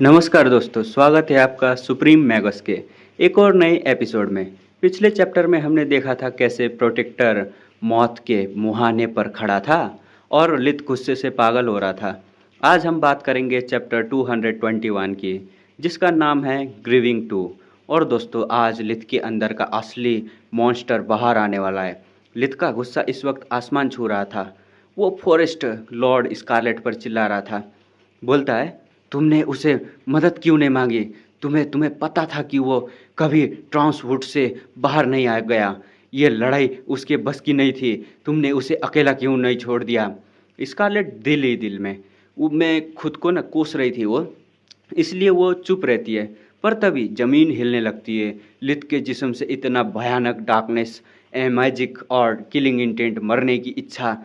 नमस्कार दोस्तों, स्वागत है आपका सुप्रीम मैगस के एक और नए एपिसोड में। पिछले चैप्टर में हमने देखा था कैसे प्रोटेक्टर मौत के मुहाने पर खड़ा था और लित गुस्से से पागल हो रहा था। आज हम बात करेंगे चैप्टर 221 की, जिसका नाम है ग्रीविंग टू। और दोस्तों, आज लित के अंदर का असली मॉन्स्टर बाहर आने वाला है। लित का गुस्सा इस वक्त आसमान छू रहा था। वो फॉरेस्ट लॉर्ड स्कारलेट पर चिल्ला रहा था। बोलता है, तुमने उसे मदद क्यों नहीं मांगी? तुम्हें पता था कि वो कभी ट्रांसवुड से बाहर नहीं आ गया। ये लड़ाई उसके बस की नहीं थी। तुमने उसे अकेला क्यों नहीं छोड़ दिया? स्कारलेट दिल ही दिल में खुद को न कोस रही थी वो, इसलिए वो चुप रहती है। पर तभी ज़मीन हिलने लगती है। लित के जिस्म से इतना भयानक डार्कनेस, मैजिक और किलिंग इंटेंट, मरने की इच्छा,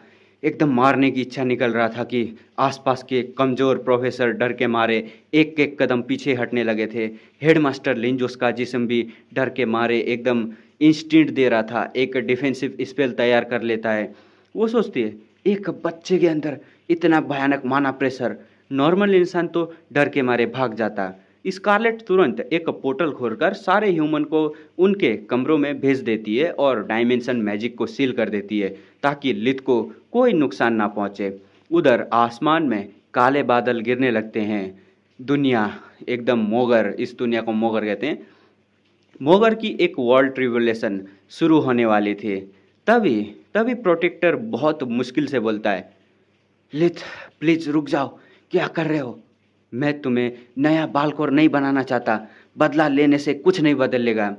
एकदम मारने की इच्छा निकल रहा था कि आसपास के कमज़ोर प्रोफेसर डर के मारे एक एक कदम पीछे हटने लगे थे। हेडमास्टर लिंजोस का जिस्म भी डर के मारे एकदम इंस्टिंक्ट दे रहा था, एक डिफेंसिव स्पेल तैयार कर लेता है। वो सोचती है, एक बच्चे के अंदर इतना भयानक माना प्रेशर, नॉर्मल इंसान तो डर के मारे भाग जाता। स्कारलेट तुरंत एक पोर्टल खोलकर सारे ह्यूमन को उनके कमरों में भेज देती है और डायमेंशन मैजिक को सील कर देती है ताकि लित को कोई नुकसान ना पहुंचे। उधर आसमान में काले बादल गिरने लगते हैं। दुनिया एकदम मोगर, इस दुनिया को मोगर कहते हैं, मोगर की एक वर्ल्ड ट्रिब्यूलेशन शुरू होने वाली थी। तभी तभी प्रोटेक्टर बहुत मुश्किल से बोलता है, लिथ प्लीज रुक जाओ, क्या कर रहे हो? मैं तुम्हें नया बालकोर नहीं बनाना चाहता, बदला लेने से कुछ नहीं बदलेगा।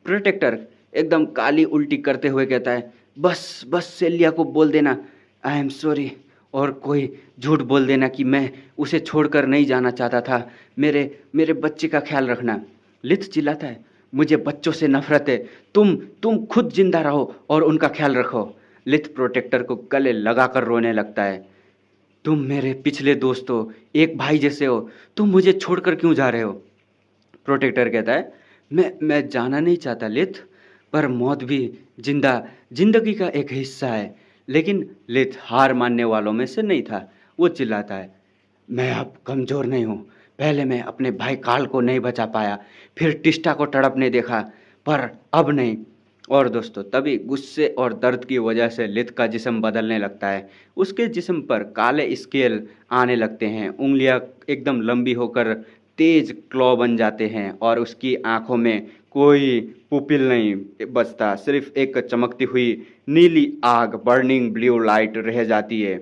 प्रोटेक्टर एकदम काली उल्टी करते हुए कहता है, बस बस सेलिया को बोल देना आई एम सॉरी, और कोई झूठ बोल देना कि मैं उसे छोड़कर नहीं जाना चाहता था। मेरे मेरे बच्चे का ख्याल रखना। लिथ चिल्लाता है, मुझे बच्चों से नफरत है। तुम खुद जिंदा रहो और उनका ख्याल रखो। लिथ प्रोटेक्टर को गले लगाकर रोने लगता है। तुम मेरे पिछले दोस्त हो, एक भाई जैसे हो, तुम मुझे छोड़कर क्यों जा रहे हो? प्रोटेक्टर कहता है, मैं जाना नहीं चाहता लिथ, पर मौत भी जिंदगी का एक हिस्सा है। लेकिन लिथ हार मानने वालों में से नहीं था। वो चिल्लाता है, मैं अब कमज़ोर नहीं हूँ। पहले मैं अपने भाई काल को नहीं बचा पाया, फिर टिस्टा को तड़पने देखा, पर अब नहीं। और दोस्तों, तभी गुस्से और दर्द की वजह से लिथ का जिस्म बदलने लगता है। उसके जिस्म पर काले स्केल आने लगते हैं, उंगलियां एकदम लंबी होकर तेज क्लॉ बन जाते हैं और उसकी आंखों में कोई पुपिल नहीं बचता, सिर्फ एक चमकती हुई नीली आग, बर्निंग ब्लू लाइट रह जाती है।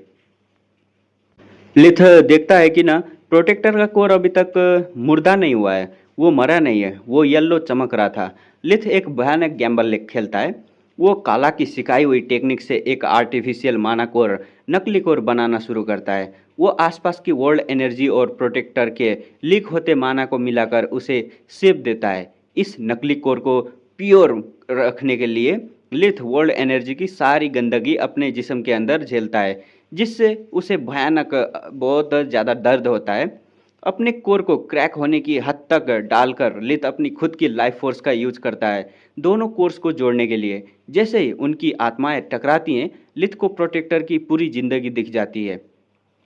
लिथ देखता है कि ना, प्रोटेक्टर का कोर अभी तक मुर्दा नहीं हुआ है, वो मरा नहीं है, वो येल्लो चमक रहा था। लिथ एक भयानक गैम्बल खेलता है। वो काला की सिखाई हुई टेक्निक से एक आर्टिफिशियल माना कोर, नकली कोर बनाना शुरू करता है। वो आसपास की वर्ल्ड एनर्जी और प्रोटेक्टर के लीक होते माना को मिलाकर उसे शेप देता है। इस नकली कोर को प्योर रखने के लिए लिथ वर्ल्ड एनर्जी की सारी गंदगी अपने जिस्म के अंदर झेलता है, जिससे उसे भयानक बहुत ज़्यादा दर्द होता है। अपने कोर को क्रैक होने की हद तक डालकर लिथ अपनी खुद की लाइफ फोर्स का यूज करता है दोनों कोर्स को जोड़ने के लिए। जैसे ही उनकी आत्माएं टकराती हैं, लिथ को प्रोटेक्टर की पूरी जिंदगी दिख जाती है।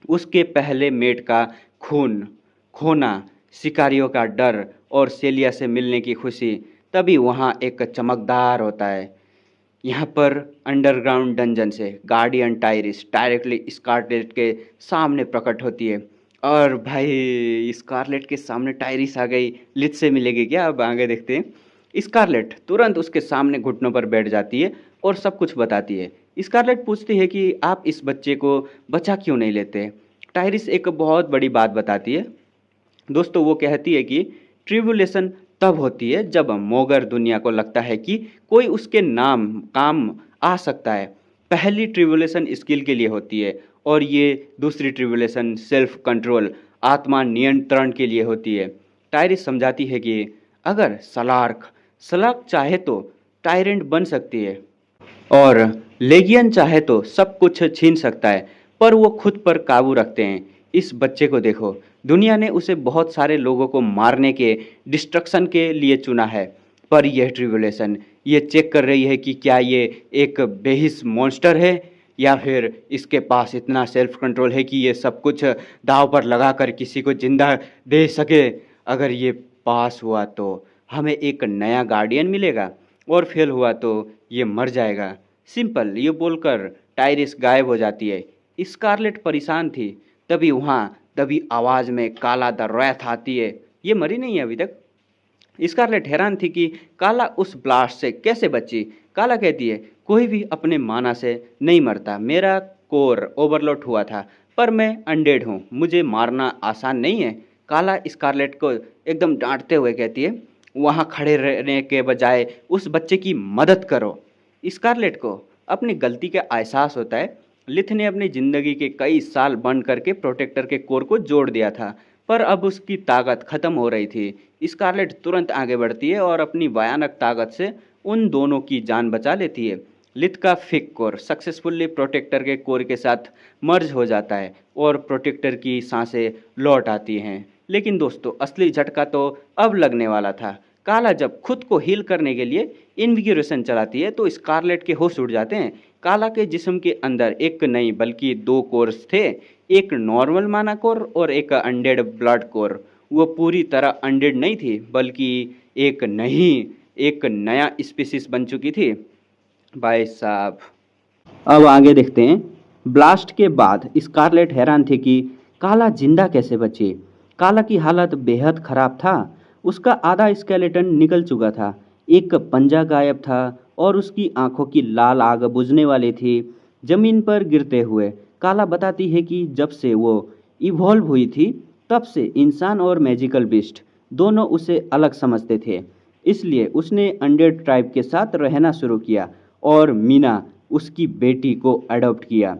उसके पहले मेट का खून खोना, शिकारियों का डर और सेलिया से मिलने की खुशी। तभी वहाँ एक चमकदार होता है। यहाँ पर अंडरग्राउंड डंजन से गार्डियन टायरिस डायरेक्टली स्कारलेट के सामने प्रकट होती है। और भाई, स्कारलेट के सामने टायरिस आ गई, लिथ से मिलेगी क्या? अब आगे देखते हैं। स्कारलेट तुरंत उसके सामने घुटनों पर बैठ जाती है और सब कुछ बताती है। स्कारलेट पूछती है कि आप इस बच्चे को बचा क्यों नहीं लेते? टायरिस एक बहुत बड़ी बात बताती है। दोस्तों, वो कहती है कि ट्रिब्यूलेशन तब होती है जब मोगर दुनिया को लगता है कि कोई उसके नाम काम आ सकता है। पहली ट्रिब्यूलेशन स्किल के लिए होती है और ये दूसरी ट्रिब्यूलेशन सेल्फ कंट्रोल, आत्मा नियंत्रण के लिए होती है। टायरिस समझाती है कि अगर सलार्क चाहे तो टायरेंट बन सकती है और लेगियन चाहे तो सब कुछ छीन सकता है, पर वो खुद पर काबू रखते हैं। इस बच्चे को देखो, दुनिया ने उसे बहुत सारे लोगों को मारने के, डिस्ट्रक्शन के लिए चुना है, पर यह ट्रिब्यूलेशन ये चेक कर रही है कि क्या ये एक बेहिस मॉन्स्टर है या फिर इसके पास इतना सेल्फ कंट्रोल है कि ये सब कुछ दांव पर लगा कर किसी को जिंदा दे सके। अगर ये पास हुआ तो हमें एक नया गार्डियन मिलेगा और फेल हुआ तो ये मर जाएगा। सिंपल ये बोलकर टाइरिस गायब हो जाती है। स्कारलेट परेशान थी। तभी आवाज़ में काला द रैथ आती है। ये मरी नहीं है अभी तक। स्कारलेट हैरान थी कि काला उस ब्लास्ट से कैसे बची। काला कहती है, कोई भी अपने माना से नहीं मरता। मेरा कोर ओवरलोड हुआ था पर मैं अनडेड हूँ, मुझे मारना आसान नहीं है। काला स्कारलेट को एकदम डांटते हुए कहती है, वहाँ खड़े रहने के बजाय उस बच्चे की मदद करो। स्कारलेट को अपनी गलती का एहसास होता है। लिथ ने अपनी ज़िंदगी के कई साल बंद करके प्रोटेक्टर के कोर को जोड़ दिया था, पर अब उसकी ताकत खत्म हो रही थी। स्कारलेट तुरंत आगे बढ़ती है और अपनी भयानक ताकत से उन दोनों की जान बचा लेती है। लिथ का फिक कोर सक्सेसफुली प्रोटेक्टर के कोर के साथ मर्ज हो जाता है और प्रोटेक्टर की सांसें लौट आती हैं। लेकिन दोस्तों, असली झटका तो अब लगने वाला था। काला जब खुद को हील करने के लिए इन्विगोरेशन चलाती है तो स्कारलेट के होश उड़ जाते हैं। काला के जिस्म के अंदर एक नहीं बल्कि दो कोर्स थे, एक नॉर्मल माना कोर और एक अनडेड ब्लड कोर। वो पूरी तरह अनडेड नहीं थी बल्कि एक नया स्पीसीज बन चुकी थी। भाई साहब, अब आगे देखते हैं। ब्लास्ट के बाद स्कारलेट हैरान थी कि काला जिंदा कैसे बची। काला की हालत बेहद खराब था। उसका आधा स्केलेटन निकल चुका था, एक पंजा गायब था और उसकी आंखों की लाल आग बुझने वाली थी। जमीन पर गिरते हुए काला बताती है कि जब से वो इवॉल्व हुई थी तब से इंसान और मैजिकल बीस्ट दोनों उसे अलग समझते थे। इसलिए उसने अनडेड ट्राइब के साथ रहना शुरू किया और मीना उसकी बेटी को अडॉप्ट किया।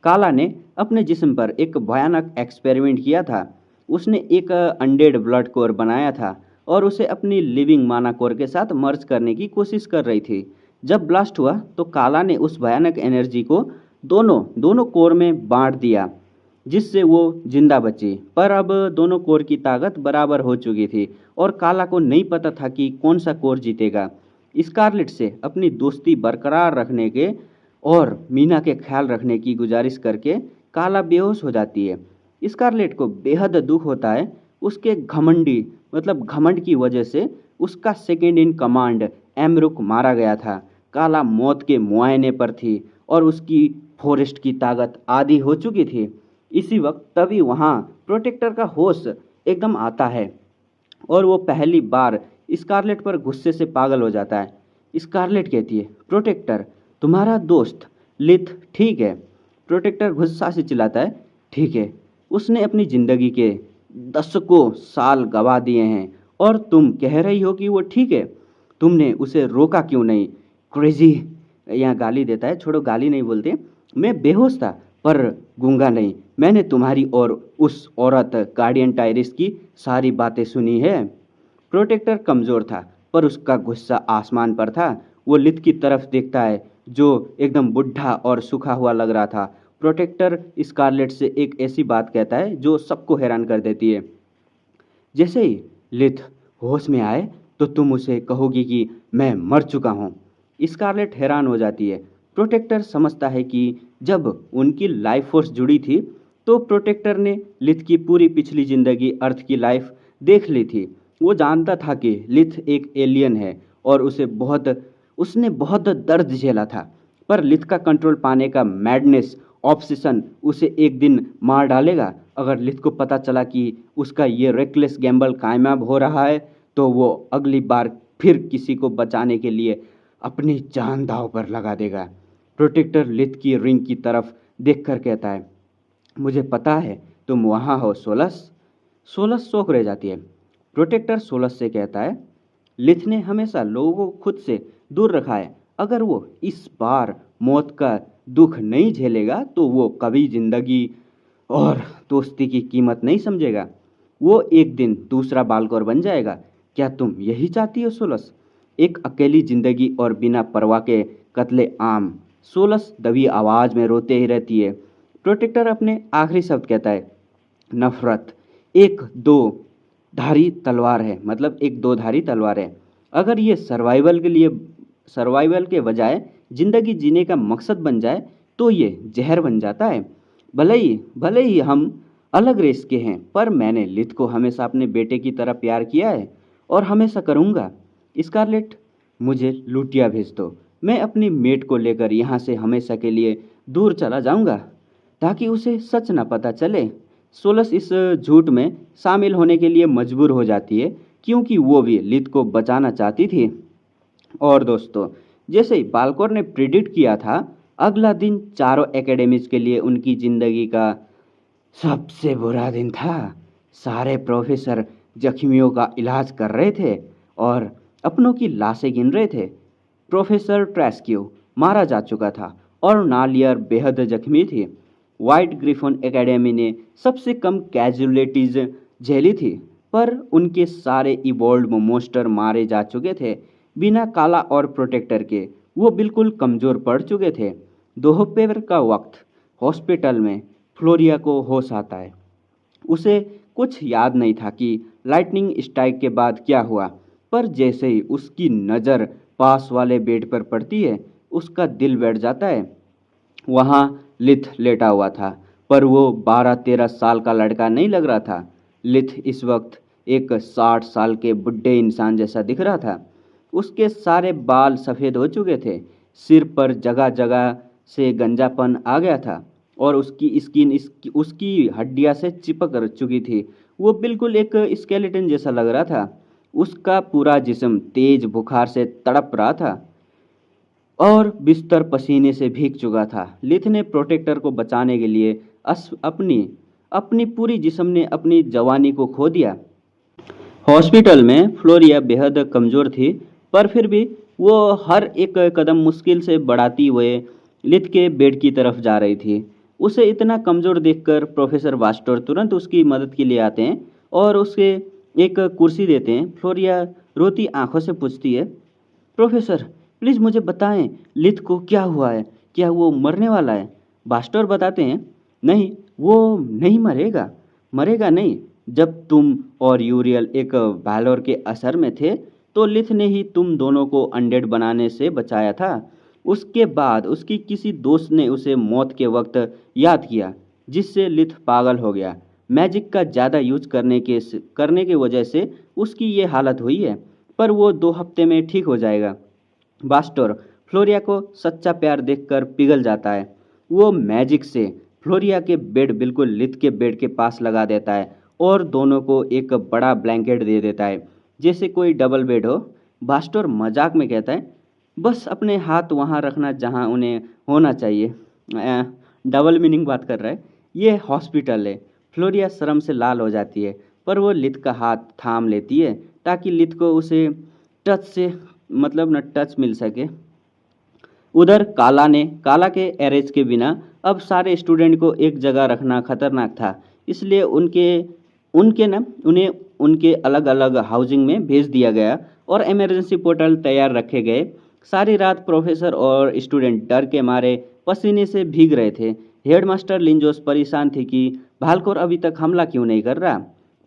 काला ने अपने जिस्म पर एक भयानक एक्सपेरिमेंट किया था। उसने एक अनडेड ब्लड कोर बनाया था और उसे अपनी लिविंग माना कोर के साथ मर्ज करने की कोशिश कर रही थी। जब ब्लास्ट हुआ तो काला ने उस भयानक एनर्जी को दोनों कोर में बांट दिया, जिससे वो जिंदा बची। पर अब दोनों कोर की ताकत बराबर हो चुकी थी और काला को नहीं पता था कि कौन सा कोर जीतेगा। स्कारलेट से अपनी दोस्ती बरकरार रखने के और मीना के ख्याल रखने की गुजारिश करके काला बेहोश हो जाती है। स्कारलेट को बेहद दुख होता है। उसके घमंड की वजह से उसका सेकेंड इन कमांड एमरुक मारा गया था। काला मौत के मुआयने पर थी और उसकी फॉरेस्ट की ताकत आधी हो चुकी थी। इसी वक्त तभी वहाँ प्रोटेक्टर का होश एकदम आता है और वो पहली बार स्कारलेट पर गुस्से से पागल हो जाता है। स्कारलेट कहती है, प्रोटेक्टर, तुम्हारा दोस्त लिथ ठीक है। प्रोटेक्टर गुस्सा से चिल्लाता है, ठीक है, उसने अपनी ज़िंदगी के दशकों साल गवा दिए हैं और तुम कह रही हो कि वो ठीक है। तुमने उसे रोका क्यों नहीं? क्रेजी, यहाँ गाली देता है, छोड़ो गाली नहीं बोलते। मैं बेहोश था पर गूंगा नहीं। मैंने तुम्हारी और उस औरत गार्डियन टाइरिस की सारी बातें सुनी है। प्रोटेक्टर कमज़ोर था पर उसका गुस्सा आसमान पर था। वो लिथ की तरफ देखता है जो एकदम बुढ़ा और सूखा हुआ लग रहा था। प्रोटेक्टर स्कारलेट से एक ऐसी बात कहता है जो सबको हैरान कर देती है। जैसे ही लिथ होश में आए तो तुम उसे कहोगी कि मैं मर चुका हूँ। स्कारलेट हैरान हो जाती है। प्रोटेक्टर समझता है कि जब उनकी लाइफ फोर्स जुड़ी थी तो प्रोटेक्टर ने लिथ की पूरी पिछली ज़िंदगी अर्थ की लाइफ देख ली थी। वो जानता था कि लिथ एक एलियन है और उसने बहुत दर्द झेला था। पर लिथ का कंट्रोल पाने का मैडनेस ऑब्सेशन उसे एक दिन मार डालेगा। अगर लिथ को पता चला कि उसका ये रेकलेस गैम्बल कामयाब हो रहा है तो वो अगली बार फिर किसी को बचाने के लिए अपनी जान दांव पर लगा देगा। प्रोटेक्टर लिथ की रिंग की तरफ देखकर कहता है, मुझे पता है तुम वहाँ हो सोलस। सोलस शौक रह जाती है। प्रोटेक्टर सोलस से कहता है, लिथ ने हमेशा लोगों को खुद से दूर रखा है। अगर वो इस बार मौत का दुख नहीं झेलेगा तो वो कभी जिंदगी और दोस्ती की कीमत नहीं समझेगा। वो एक दिन दूसरा बालकोर बन जाएगा। क्या तुम यही चाहती हो सोलस? एक अकेली जिंदगी और बिना परवाह के कत्ले आम। सोलस दबी आवाज़ में रोते ही रहती है। प्रोटेक्टर अपने आखिरी शब्द कहता है, नफरत एक दो धारी तलवार है, मतलब एक दो धारी तलवार है। अगर ये सर्वाइवल के बजाय ज़िंदगी जीने का मकसद बन जाए, तो ये जहर बन जाता है। भले ही हम अलग रेस के हैं, पर मैंने लिथ को हमेशा अपने बेटे की तरह प्यार किया है और हमेशा करूँगा। स्कारलेट, मुझे लुटिया भेज दो। मैं अपनी मेट को लेकर यहाँ से हमेशा के लिए दूर चला जाऊँगा, ताकि उसे सच न पता चले। सोलस इस झूठ में शामिल होने के लिए मजबूर हो जाती है, क्योंकि वो भी लिथ को बचाना चाहती थी। और दोस्तों, जैसे ही बाल्कोर ने प्रिडिक्ट किया था, अगला दिन चारों एकेडमीज के लिए उनकी जिंदगी का सबसे बुरा दिन था। सारे प्रोफेसर जख्मियों का इलाज कर रहे थे और अपनों की लाशें गिन रहे थे। प्रोफेसर ट्रेस्क्यू मारा जा चुका था और नालियर बेहद जख्मी थी। व्हाइट ग्रिफन एकेडमी ने सबसे कम कैजुअलिटीज झेली थी, पर उनके सारे इवॉल्व मोस्टर मारे जा चुके थे। बिना काला और प्रोटेक्टर के वो बिल्कुल कमज़ोर पड़ चुके थे। दोपहर का वक्त हॉस्पिटल में फ्लोरिया को होश आता है। उसे कुछ याद नहीं था कि लाइटनिंग स्ट्राइक के बाद क्या हुआ, पर जैसे ही उसकी नज़र पास वाले बेड पर पड़ती है, उसका दिल बैठ जाता है। वहाँ लिथ लेटा हुआ था, पर वो 12-13 साल का लड़का नहीं लग रहा था। लिथ इस वक्त एक 60 साल के बुढ़े इंसान जैसा दिख रहा था। उसके सारे बाल सफ़ेद हो चुके थे, सिर पर जगह जगह से गंजापन आ गया था और उसकी स्किन उसकी हड्डियां से चिपक चुकी थी। वो बिल्कुल एक स्केलेटन जैसा लग रहा था। उसका पूरा जिस्म तेज बुखार से तड़प रहा था और बिस्तर पसीने से भीग चुका था। लिथ ने प्रोटेक्टर को बचाने के लिए अपनी अपनी पूरी जिस्म ने अपनी जवानी को खो दिया। हॉस्पिटल में फ्लोरिया बेहद कमज़ोर थी, पर फिर भी वो हर एक कदम मुश्किल से बढ़ाती हुए लिथ के बेड की तरफ जा रही थी। उसे इतना कमज़ोर देखकर प्रोफेसर वास्टर तुरंत उसकी मदद के लिए आते हैं और उसे एक कुर्सी देते हैं। फ्लोरिया रोती आंखों से पूछती है, प्रोफेसर प्लीज़ मुझे बताएं, लिथ को क्या हुआ है? क्या वो मरने वाला है? बास्टर बताते हैं, नहीं, वो नहीं मरेगा। मरेगा नहीं। जब तुम और यूरियल एक वैलोर के असर में थे, तो लिथ ने ही तुम दोनों को अनडेड बनाने से बचाया था। उसके बाद उसकी किसी दोस्त ने उसे मौत के वक्त याद किया, जिससे लिथ पागल हो गया। मैजिक का ज़्यादा यूज करने की वजह से उसकी ये हालत हुई है, पर वो 2 हफ्ते में ठीक हो जाएगा। बास्टर फ्लोरिया को सच्चा प्यार देखकर पिघल जाता है। वो मैजिक से फ्लोरिया के बेड बिल्कुल लिथ के बेड के पास लगा देता है और दोनों को एक बड़ा ब्लैंकेट दे देता है, जैसे कोई डबल बेड हो। बास्टर मजाक में कहता है, बस अपने हाथ वहाँ रखना जहाँ उन्हें होना चाहिए। डबल मीनिंग बात कर रहा है। ये हॉस्पिटल है। फ्लोरिया शर्म से लाल हो जाती है, पर वो लिथ का हाथ थाम लेती है ताकि लिथ को उसे टच मिल सके। उधर काला के अरेज के बिना अब सारे स्टूडेंट को एक जगह रखना खतरनाक था, इसलिए उन्हें उनके अलग अलग हाउसिंग में भेज दिया गया और इमरजेंसी पोर्टल तैयार रखे गए। सारी रात प्रोफेसर और स्टूडेंट डर के मारे पसीने से भीग रहे थे। हेडमास्टर लिंजोस परेशान थी कि भालकोर अभी तक हमला क्यों नहीं कर रहा,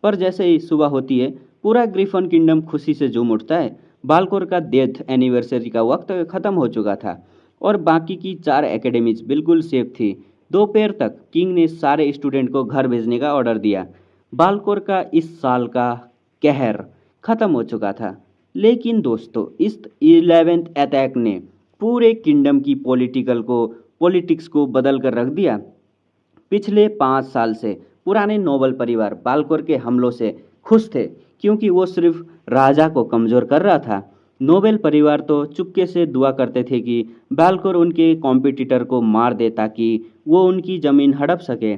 पर जैसे ही सुबह होती है, पूरा ग्रिफन किंगडम खुशी से झूम उठता है। बालकोर का डेथ एनिवर्सरी का वक्त खत्म हो चुका था और बाकी की 4 एकेडमीज बिल्कुल सेफ थी। दोपहर तक किंग ने सारे स्टूडेंट को घर भेजने का ऑर्डर दिया। बालकोर का इस साल का कहर खत्म हो चुका था, लेकिन दोस्तों, इस 11th अटैक ने पूरे किंगडम की पॉलिटिक्स को बदल कर रख दिया। पिछले 5 साल से पुराने नोबल परिवार बालकोर के हमलों से खुश थे, क्योंकि वो सिर्फ राजा को कमज़ोर कर रहा था। नोबेल परिवार तो चुपके से दुआ करते थे कि बालकोर उनके कॉम्पिटिटर को मार दे ताकि वो उनकी ज़मीन हड़प सके।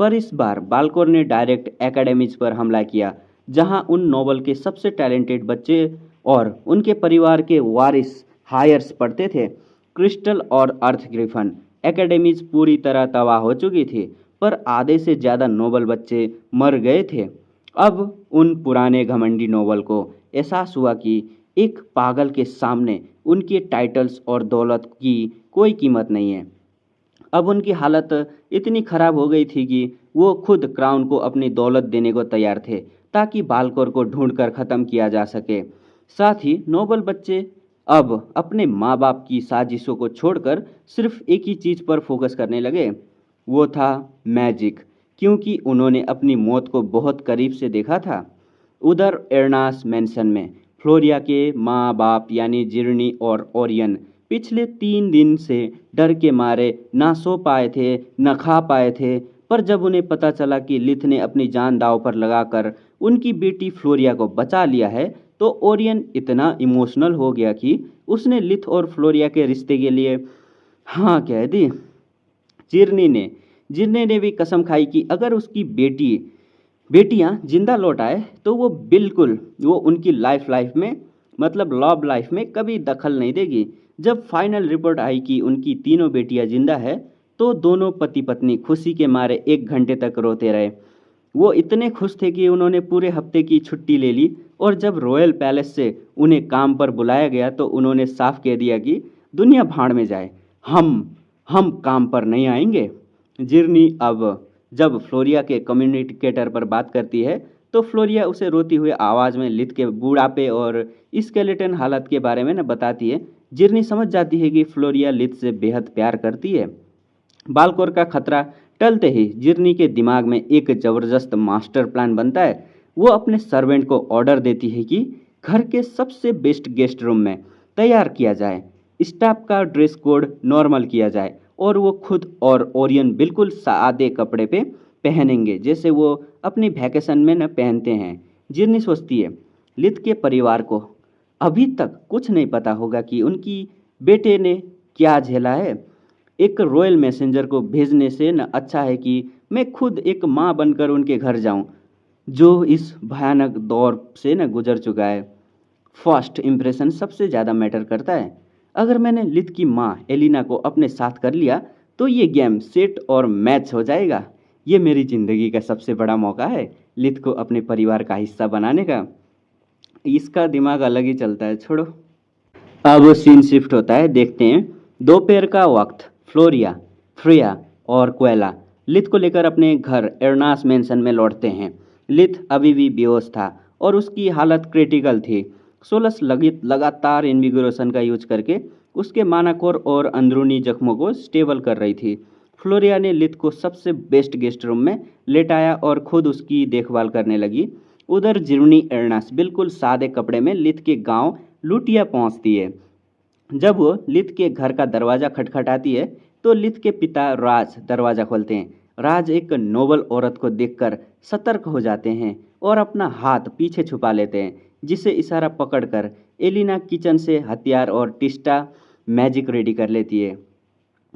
पर इस बार बालकोर ने डायरेक्ट एकेडमीज पर हमला किया, जहां उन नोबल के सबसे टैलेंटेड बच्चे और उनके परिवार के वारिस हायर्स पढ़ते थे। क्रिस्टल और अर्थ ग्रिफन एकेडमीज पूरी तरह तबाह हो चुकी थी, पर आधे से ज़्यादा नोबल बच्चे मर गए थे। अब उन पुराने घमंडी नोबल को एहसास हुआ कि एक पागल के सामने उनके टाइटल्स और दौलत की कोई कीमत नहीं है। अब उनकी हालत इतनी खराब हो गई थी कि वो खुद क्राउन को अपनी दौलत देने को तैयार थे, ताकि बालकोर को ढूंढकर ख़त्म किया जा सके। साथ ही नोबल बच्चे अब अपने माँ बाप की साजिशों को छोड़कर सिर्फ एक ही चीज़ पर फोकस करने लगे, वो था मैजिक, क्योंकि उन्होंने अपनी मौत को बहुत करीब से देखा था। उधर एर्नास मैंसन में फ्लोरिया के माँ बाप यानी जिर्नी और ओरियन पिछले 3 दिन से डर के मारे ना सो पाए थे न खा पाए थे। पर जब उन्हें पता चला कि लिथ ने अपनी जान दांव पर लगाकर उनकी बेटी फ्लोरिया को बचा लिया है, तो ओरियन इतना इमोशनल हो गया कि उसने लिथ और फ्लोरिया के रिश्ते के लिए हाँ कह दी। जिर्नी ने जिर्ने ने भी कसम खाई कि अगर उसकी बेटियां जिंदा लौट आए तो वो उनकी लाइफ में मतलब लव लाइफ में कभी दखल नहीं देगी। जब फाइनल रिपोर्ट आई कि उनकी तीनों बेटियां जिंदा है, तो दोनों पति पत्नी खुशी के मारे 1 घंटे तक रोते रहे। वो इतने खुश थे कि उन्होंने पूरे हफ्ते की छुट्टी ले ली, और जब रॉयल पैलेस से उन्हें काम पर बुलाया गया तो उन्होंने साफ कह दिया कि दुनिया भाड़ में जाए, हम हम काम पर नहीं आएंगे। जिर्नी अब जब फ्लोरिया के कम्युनिकेटर पर बात करती है, तो फ्लोरिया उसे रोती हुई आवाज़ में लिथ के बूढ़ापे और स्केलेटन हालत के बारे में न बताती है। जिर्नी समझ जाती है कि फ्लोरिया लिथ से बेहद प्यार करती है। बालकोर का खतरा टलते ही जिर्नी के दिमाग में एक जबरदस्त मास्टर प्लान बनता है। वो अपने सर्वेंट को ऑर्डर देती है कि घर के सबसे बेस्ट गेस्ट रूम में तैयार किया जाए, स्टाफ का ड्रेस कोड नॉर्मल किया जाए, और वो खुद और ओरियन बिल्कुल सादे कपड़े पे पहनेंगे जैसे वो अपनी वैकेशन में न पहनते हैं। जिर्नी सोचती है लिथ के परिवार को अभी तक कुछ नहीं पता होगा कि उनकी बेटे ने क्या झेला है। एक रॉयल मैसेंजर को भेजने से न अच्छा है कि मैं खुद एक माँ बनकर उनके घर जाऊं, जो इस भयानक दौर से न गुजर चुका है। फर्स्ट इम्प्रेशन सबसे ज़्यादा मैटर करता है। अगर मैंने लिथ की माँ एलिना को अपने साथ कर लिया, तो ये गेम सेट और मैच हो जाएगा। ये मेरी ज़िंदगी का सबसे बड़ा मौका है लिथ को अपने परिवार का हिस्सा बनाने का। इसका दिमाग अलग ही चलता है, छोड़ो। अब सीन शिफ्ट होता है, देखते हैं। दोपहर का वक्त फ्लोरिया, फ्रिया और कोएला लिथ को लेकर अपने घर एर्नास मैंसन में लौटते हैं। लिथ अभी भी बेहोश था और उसकी हालत क्रिटिकल थी। सोलस लगातार इन्विगोरेशन का यूज करके उसके मानाकोर और अंदरूनी जख्मों को स्टेबल कर रही थी। फ्लोरिया ने लिथ को सबसे बेस्ट गेस्ट रूम में लेटाया और खुद उसकी देखभाल करने लगी। उधर जिर्नी एर्नास बिल्कुल सादे कपड़े में लिथ के गांव लुटिया पहुंचती है। जब वो लिथ के घर का दरवाज़ा खटखटाती है, तो लिथ के पिता राज दरवाज़ा खोलते हैं। राज एक नोबल औरत को देखकर सतर्क हो जाते हैं और अपना हाथ पीछे छुपा लेते हैं, जिसे इशारा पकड़कर एलिना किचन से हथियार और टिस्टा मैजिक रेडी कर लेती है।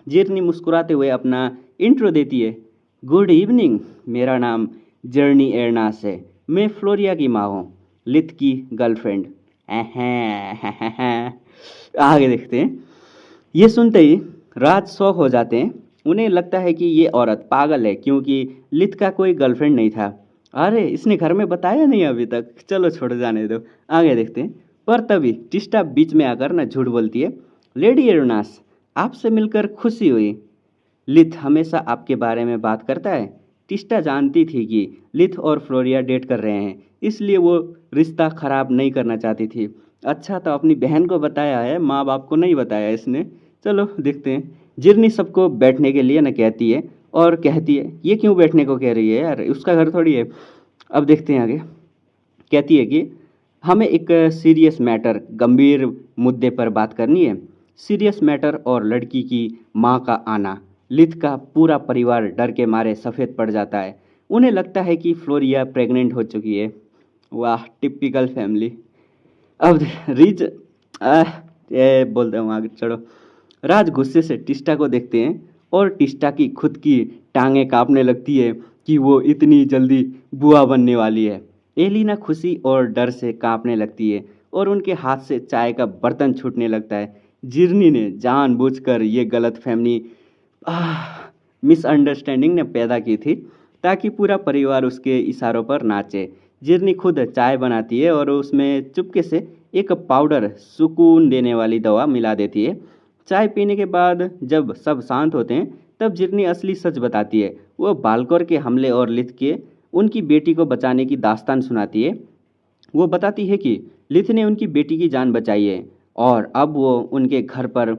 जिर्नी मुस्कुराते हुए अपना इंट्रो देती है। गुड इवनिंग, मेरा नाम जर्नी एर्नास है, मैं फ्लोरिया की माँ हूँ, लिथ की गर्लफ्रेंड। आगे देखते हैं। ये सुनते ही राज शौक हो जाते हैं। उन्हें लगता है कि ये औरत पागल है, क्योंकि लिथ का कोई गर्लफ्रेंड नहीं था। अरे इसने घर में बताया नहीं अभी तक, चलो छोड़ जाने दो, आगे देखते हैं। पर तभी टिस्टा बीच में आकर न झूठ बोलती है। लेडी एर्नास, आपसे मिलकर खुशी हुई। लिथ हमेशा आपके बारे में बात करता है। टिस्टा जानती थी कि लिथ और फ्लोरिया डेट कर रहे हैं, इसलिए वो रिश्ता खराब नहीं करना चाहती थी। अच्छा, तो अपनी बहन को बताया है, माँ बाप को नहीं बताया इसने। चलो देखते हैं। जिर्नी सबको बैठने के लिए न कहती है और कहती है ये क्यों बैठने को कह रही है यार, उसका घर थोड़ी है। अब देखते हैं आगे। कहती है कि हमें एक सीरियस मैटर, गंभीर मुद्दे पर बात करनी है। सीरियस मैटर और लड़की की माँ का आना। लिथ का पूरा परिवार डर के मारे सफ़ेद पड़ जाता है। उन्हें लगता है कि फ्लोरिया प्रेग्नेंट हो चुकी है। वाह, टिपिकल फैमिली। अब रिज ये बोलते हूँ, आगे चढ़ो। राज गुस्से से टिस्टा को देखते हैं और टिस्टा की खुद की टांगें कांपने लगती है कि वो इतनी जल्दी बुआ बनने वाली है। एलिना खुशी और डर से कांपने लगती है और उनके हाथ से चाय का बर्तन छूटने लगता है। जिर्नी ने जानबूझकर ये गलतफहमी मिसअंडरस्टैंडिंग ने पैदा की थी, ताकि पूरा परिवार उसके इशारों पर नाचे। जिर्नी खुद चाय बनाती है और उसमें चुपके से एक पाउडर, सुकून देने वाली दवा मिला देती है। चाय पीने के बाद जब सब शांत होते हैं, तब जिर्नी असली सच बताती है। वो बालकोर के हमले और लिथ के उनकी बेटी को बचाने की दास्तान सुनाती है। वो बताती है कि लिथ ने उनकी बेटी की जान बचाई है और अब वो उनके घर पर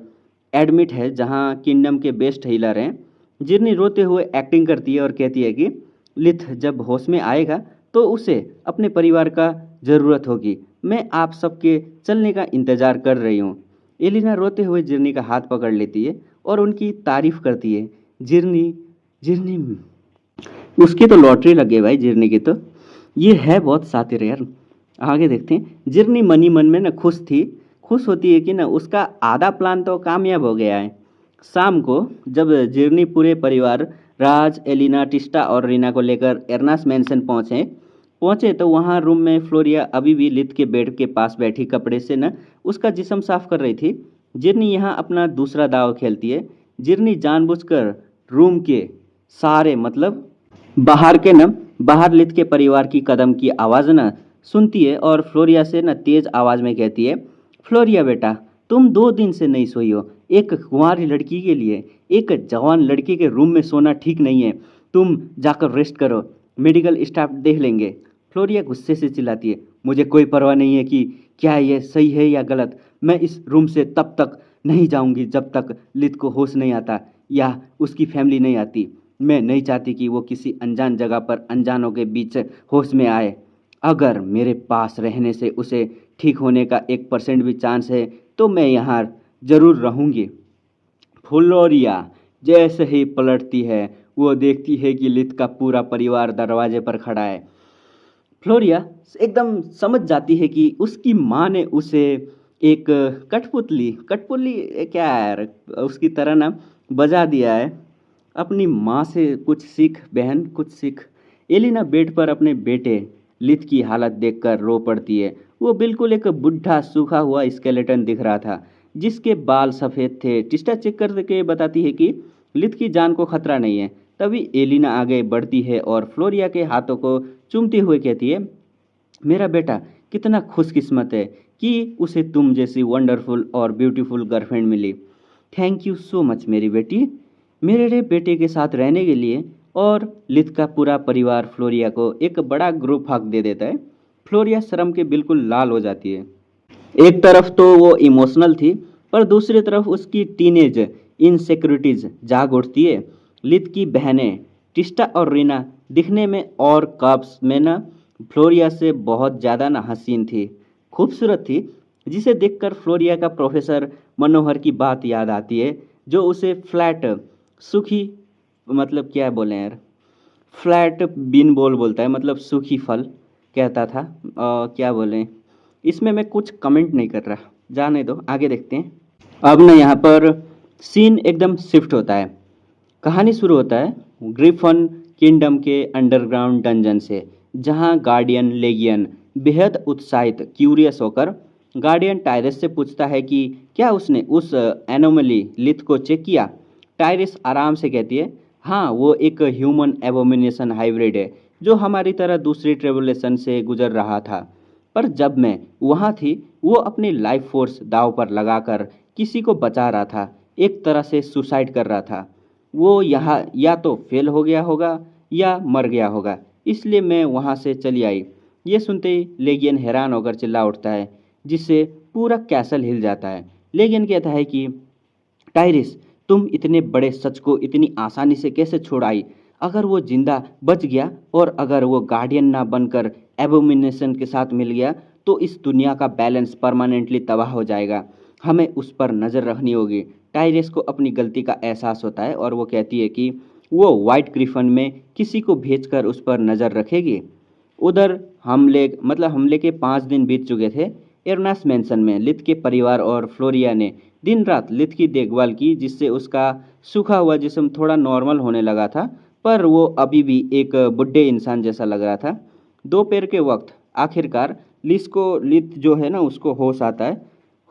एडमिट है जहाँ किंगडम के बेस्ट हीलर हैं। जिरनी रोते हुए एक्टिंग करती है और कहती है कि लिथ जब होश में आएगा तो उसे अपने परिवार का ज़रूरत होगी। मैं आप सबके चलने का इंतज़ार कर रही हूँ। एलिना रोते हुए जिरनी का हाथ पकड़ लेती है और उनकी तारीफ करती है। जिरनी जिरनी उसकी तो लॉटरी लगे भाई, जिरनी की तो। ये है बहुत शातिर यार। आगे देखते हैं। जिरनी मनी मन में ना खुश थी। खुश होती है कि ना उसका आधा प्लान तो कामयाब हो गया है। शाम को जब जिरनी पूरे परिवार राज, एलिना, टिस्टा और रीना को लेकर एर्नास मैंसन पहुंचे तो वहां रूम में फ्लोरिया अभी भी लिथ के बेड के पास बैठी कपड़े से न उसका जिस्म साफ कर रही थी। जिरनी यहाँ अपना दूसरा दाव खेलती है। जिरनी जानबूझकर रूम के सारे मतलब बाहर के न बाहर लिथ के परिवार की कदम की आवाज़ न सुनती है और फ्लोरिया से न तेज आवाज़ में कहती है, फ्लोरिया बेटा, तुम 2 दिन से नहीं सोई हो। एक कुंवारी लड़की के लिए एक जवान लड़के के रूम में सोना ठीक नहीं है। तुम जाकर रेस्ट करो, मेडिकल स्टाफ देख लेंगे। फ्लोरिया गुस्से से चिल्लाती है, मुझे कोई परवाह नहीं है कि क्या ये सही है या गलत। मैं इस रूम से तब तक नहीं जाऊंगी जब तक लिथ को होश नहीं आता या उसकी फैमिली नहीं आती। मैं नहीं चाहती कि वो किसी अनजान जगह पर अनजानों के बीच होश में आए। अगर मेरे पास रहने से उसे ठीक होने का 1% भी चांस है तो मैं यहाँ जरूर रहूँगी। फ्लोरिया जैसे ही पलटती है वो देखती है कि लिथ का पूरा परिवार दरवाजे पर खड़ा है। फ्लोरिया एकदम समझ जाती है कि उसकी माँ ने उसे एक कठपुतली कठपुतली क्या है यार, उसकी तरह ना बजा दिया है। अपनी माँ से कुछ सीख बहन, कुछ सीख। एलिना बेड पर अपने बेटे लिथ की हालत देखकर रो पड़ती है। वो बिल्कुल एक बुढ़ा सूखा हुआ स्केलेटन दिख रहा था जिसके बाल सफ़ेद थे। टिस्टा चेक करके बताती है कि लिथ की जान को खतरा नहीं है। तभी एलिना आगे बढ़ती है और फ्लोरिया के हाथों को चूमते हुए कहती है, मेरा बेटा कितना खुशकिस्मत है कि उसे तुम जैसी वंडरफुल और ब्यूटीफुल गर्लफ्रेंड मिली। थैंक यू सो मच मेरी बेटी, मेरे बेटे के साथ रहने के लिए। और लिथ का पूरा परिवार फ्लोरिया को एक बड़ा ग्रुप हक दे देता है। फ्लोरिया शर्म के बिल्कुल लाल हो जाती है। एक तरफ तो वो इमोशनल थी पर दूसरी तरफ उसकी टीनेज इनसिक्योरिटीज जाग उठती है। लिथ की बहनें टिस्टा और रीना दिखने में और कप्स में ना फ्लोरिया से बहुत ज़्यादा ना हसीन थी, खूबसूरत थी, जिसे देखकर फ्लोरिया का प्रोफेसर मनोहर की बात याद आती है जो उसे फ्लैट सूखी मतलब क्या बोले यार, फ्लैट बीन बोल बोलता है मतलब सूखी फल कहता था। क्या बोलें, इसमें मैं कुछ कमेंट नहीं कर रहा, जाने दो, आगे देखते हैं। अब ना यहाँ पर सीन एकदम शिफ्ट होता है। कहानी शुरू होता है ग्रिफन किंगडम के अंडरग्राउंड डंजन से, जहाँ गार्डियन लेगियन बेहद उत्साहित क्यूरियस होकर गार्डियन टायरस से पूछता है कि क्या उसने उस एनोमली लिथ को चेक किया। टायरस आराम से कहती है, हाँ वो एक ह्यूमन एबोमिनेशन हाइब्रिड है जो हमारी तरह दूसरी ट्रेबुलेशन से गुजर रहा था। पर जब मैं वहाँ थी वो अपनी लाइफ फोर्स दांव पर लगाकर किसी को बचा रहा था, एक तरह से सुसाइड कर रहा था। वो यहाँ या तो फेल हो गया होगा या मर गया होगा, इसलिए मैं वहाँ से चली आई। ये सुनते ही लेगियन हैरान होकर चिल्ला उठता है जिससे पूरा कैसल हिल जाता है। लेगियन कहता है कि टाइरिस, तुम इतने बड़े सच को इतनी आसानी से कैसे छोड़ आई। अगर वो जिंदा बच गया और अगर वो गार्डियन ना बनकर एबोमिनेशन के साथ मिल गया तो इस दुनिया का बैलेंस परमानेंटली तबाह हो जाएगा। हमें उस पर नज़र रखनी होगी। टाइरिस को अपनी गलती का एहसास होता है और वो कहती है कि वो वाइट ग्रिफन में किसी को भेजकर उस पर नज़र रखेगी। उधर हमले के 5 दिन बीत चुके थे। एर्नास मैंसन में लिथ के परिवार और फ्लोरिया ने दिन रात लिथ की देखभाल की जिससे उसका सूखा हुआ जिस्म थोड़ा नॉर्मल होने लगा था, पर वो अभी भी एक बुढ़े इंसान जैसा लग रहा था। दोपहर के वक्त आखिरकार लिथ जो है ना उसको होश आता है।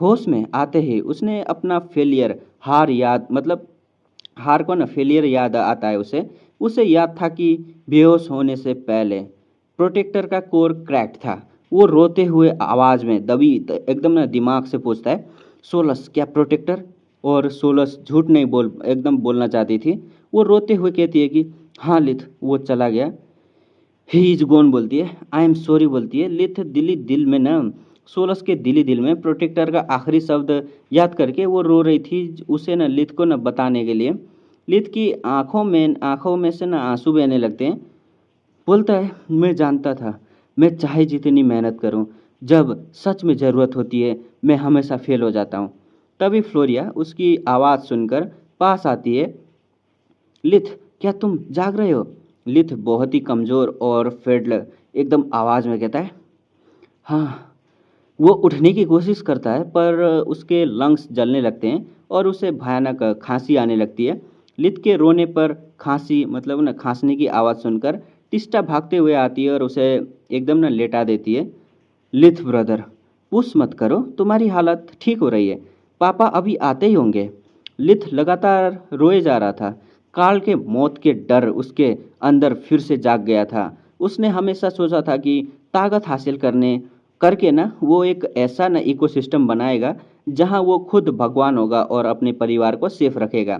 होश में आते ही उसने अपना फेलियर हार याद मतलब हार को ना फेलियर याद आता है उसे। उसे याद था कि बेहोश होने से पहले प्रोटेक्टर का कोर क्रैक था। वो रोते हुए आवाज़ में दबी एकदम ना दिमाग से पूछता है, सोलस क्या प्रोटेक्टर। और सोलस झूठ नहीं एकदम बोलना चाहती थी। वो रोते हुए कहती है कि हाँ लिथ, वो चला गया। ही इज गोन बोलती है, आई एम सॉरी बोलती है। लिथ दिल में ना सोलस के दिली दिल में प्रोटेक्टर का आखिरी शब्द याद करके वो रो रही थी, उसे न लिथ को न बताने के लिए। लिथ की आंखों में से न आंसू बहने लगते हैं। बोलता है, मैं जानता था, मैं चाहे जितनी मेहनत करूं, जब सच में ज़रूरत होती है मैं हमेशा फेल हो जाता हूं। तभी फ्लोरिया उसकी आवाज़ सुनकर पास आती है। लिथ, क्या तुम जाग रहे हो? लिथ बहुत ही कमज़ोर और फेडल एकदम आवाज़ में कहता है, हाँ। वो उठने की कोशिश करता है पर उसके लंग्स जलने लगते हैं और उसे भयानक खांसी आने लगती है। लिथ के रोने पर खांसी मतलब ना खांसने की आवाज़ सुनकर टिस्टा भागते हुए आती है और उसे एकदम ना लेटा देती है। लिथ ब्रदर, पुश मत करो, तुम्हारी हालत ठीक हो रही है, पापा अभी आते ही होंगे। लिथ लगातार रोए जा रहा था। कार्ल के मौत के डर उसके अंदर फिर से जाग गया था। उसने हमेशा सोचा था कि ताकत हासिल करने करके ना वो एक ऐसा ना इकोसिस्टम बनाएगा जहां वो खुद भगवान होगा और अपने परिवार को सेफ रखेगा।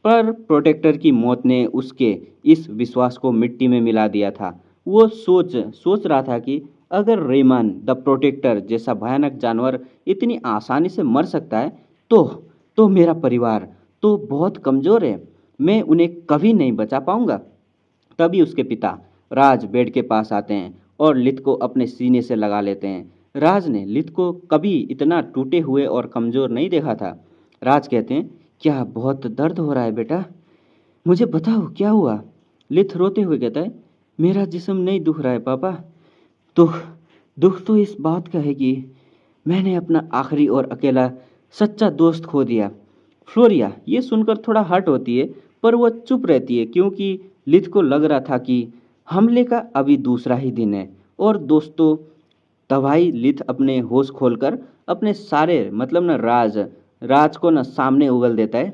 पर प्रोटेक्टर की मौत ने उसके इस विश्वास को मिट्टी में मिला दिया था। वो सोच सोच रहा था कि अगर रेमन द प्रोटेक्टर जैसा भयानक जानवर इतनी आसानी से मर सकता है तो मेरा परिवार तो बहुत कमज़ोर है, मैं उन्हें कभी नहीं बचा पाऊंगा। तभी उसके पिता राज बेड के पास आते हैं और लिथ को अपने सीने से लगा लेते हैं। राज ने लिथ को कभी इतना टूटे हुए और कमज़ोर नहीं देखा था। राज कहते हैं, क्या बहुत दर्द हो रहा है बेटा? मुझे बताओ क्या हुआ? लिथ रोते हुए कहता है, मेरा जिस्म नहीं दुख रहा है पापा। दुख दुख तो इस बात का है कि मैंने अपना आखिरी और अकेला सच्चा दोस्त खो दिया। फ्लोरिया ये सुनकर थोड़ा हर्ट होती है पर वह चुप रहती है क्योंकि लिथ को लग रहा था कि हमले का अभी दूसरा ही दिन है। और दोस्तों, तबाही लिथ अपने होश खोलकर अपने सारे मतलब न राज को न सामने उगल देता है।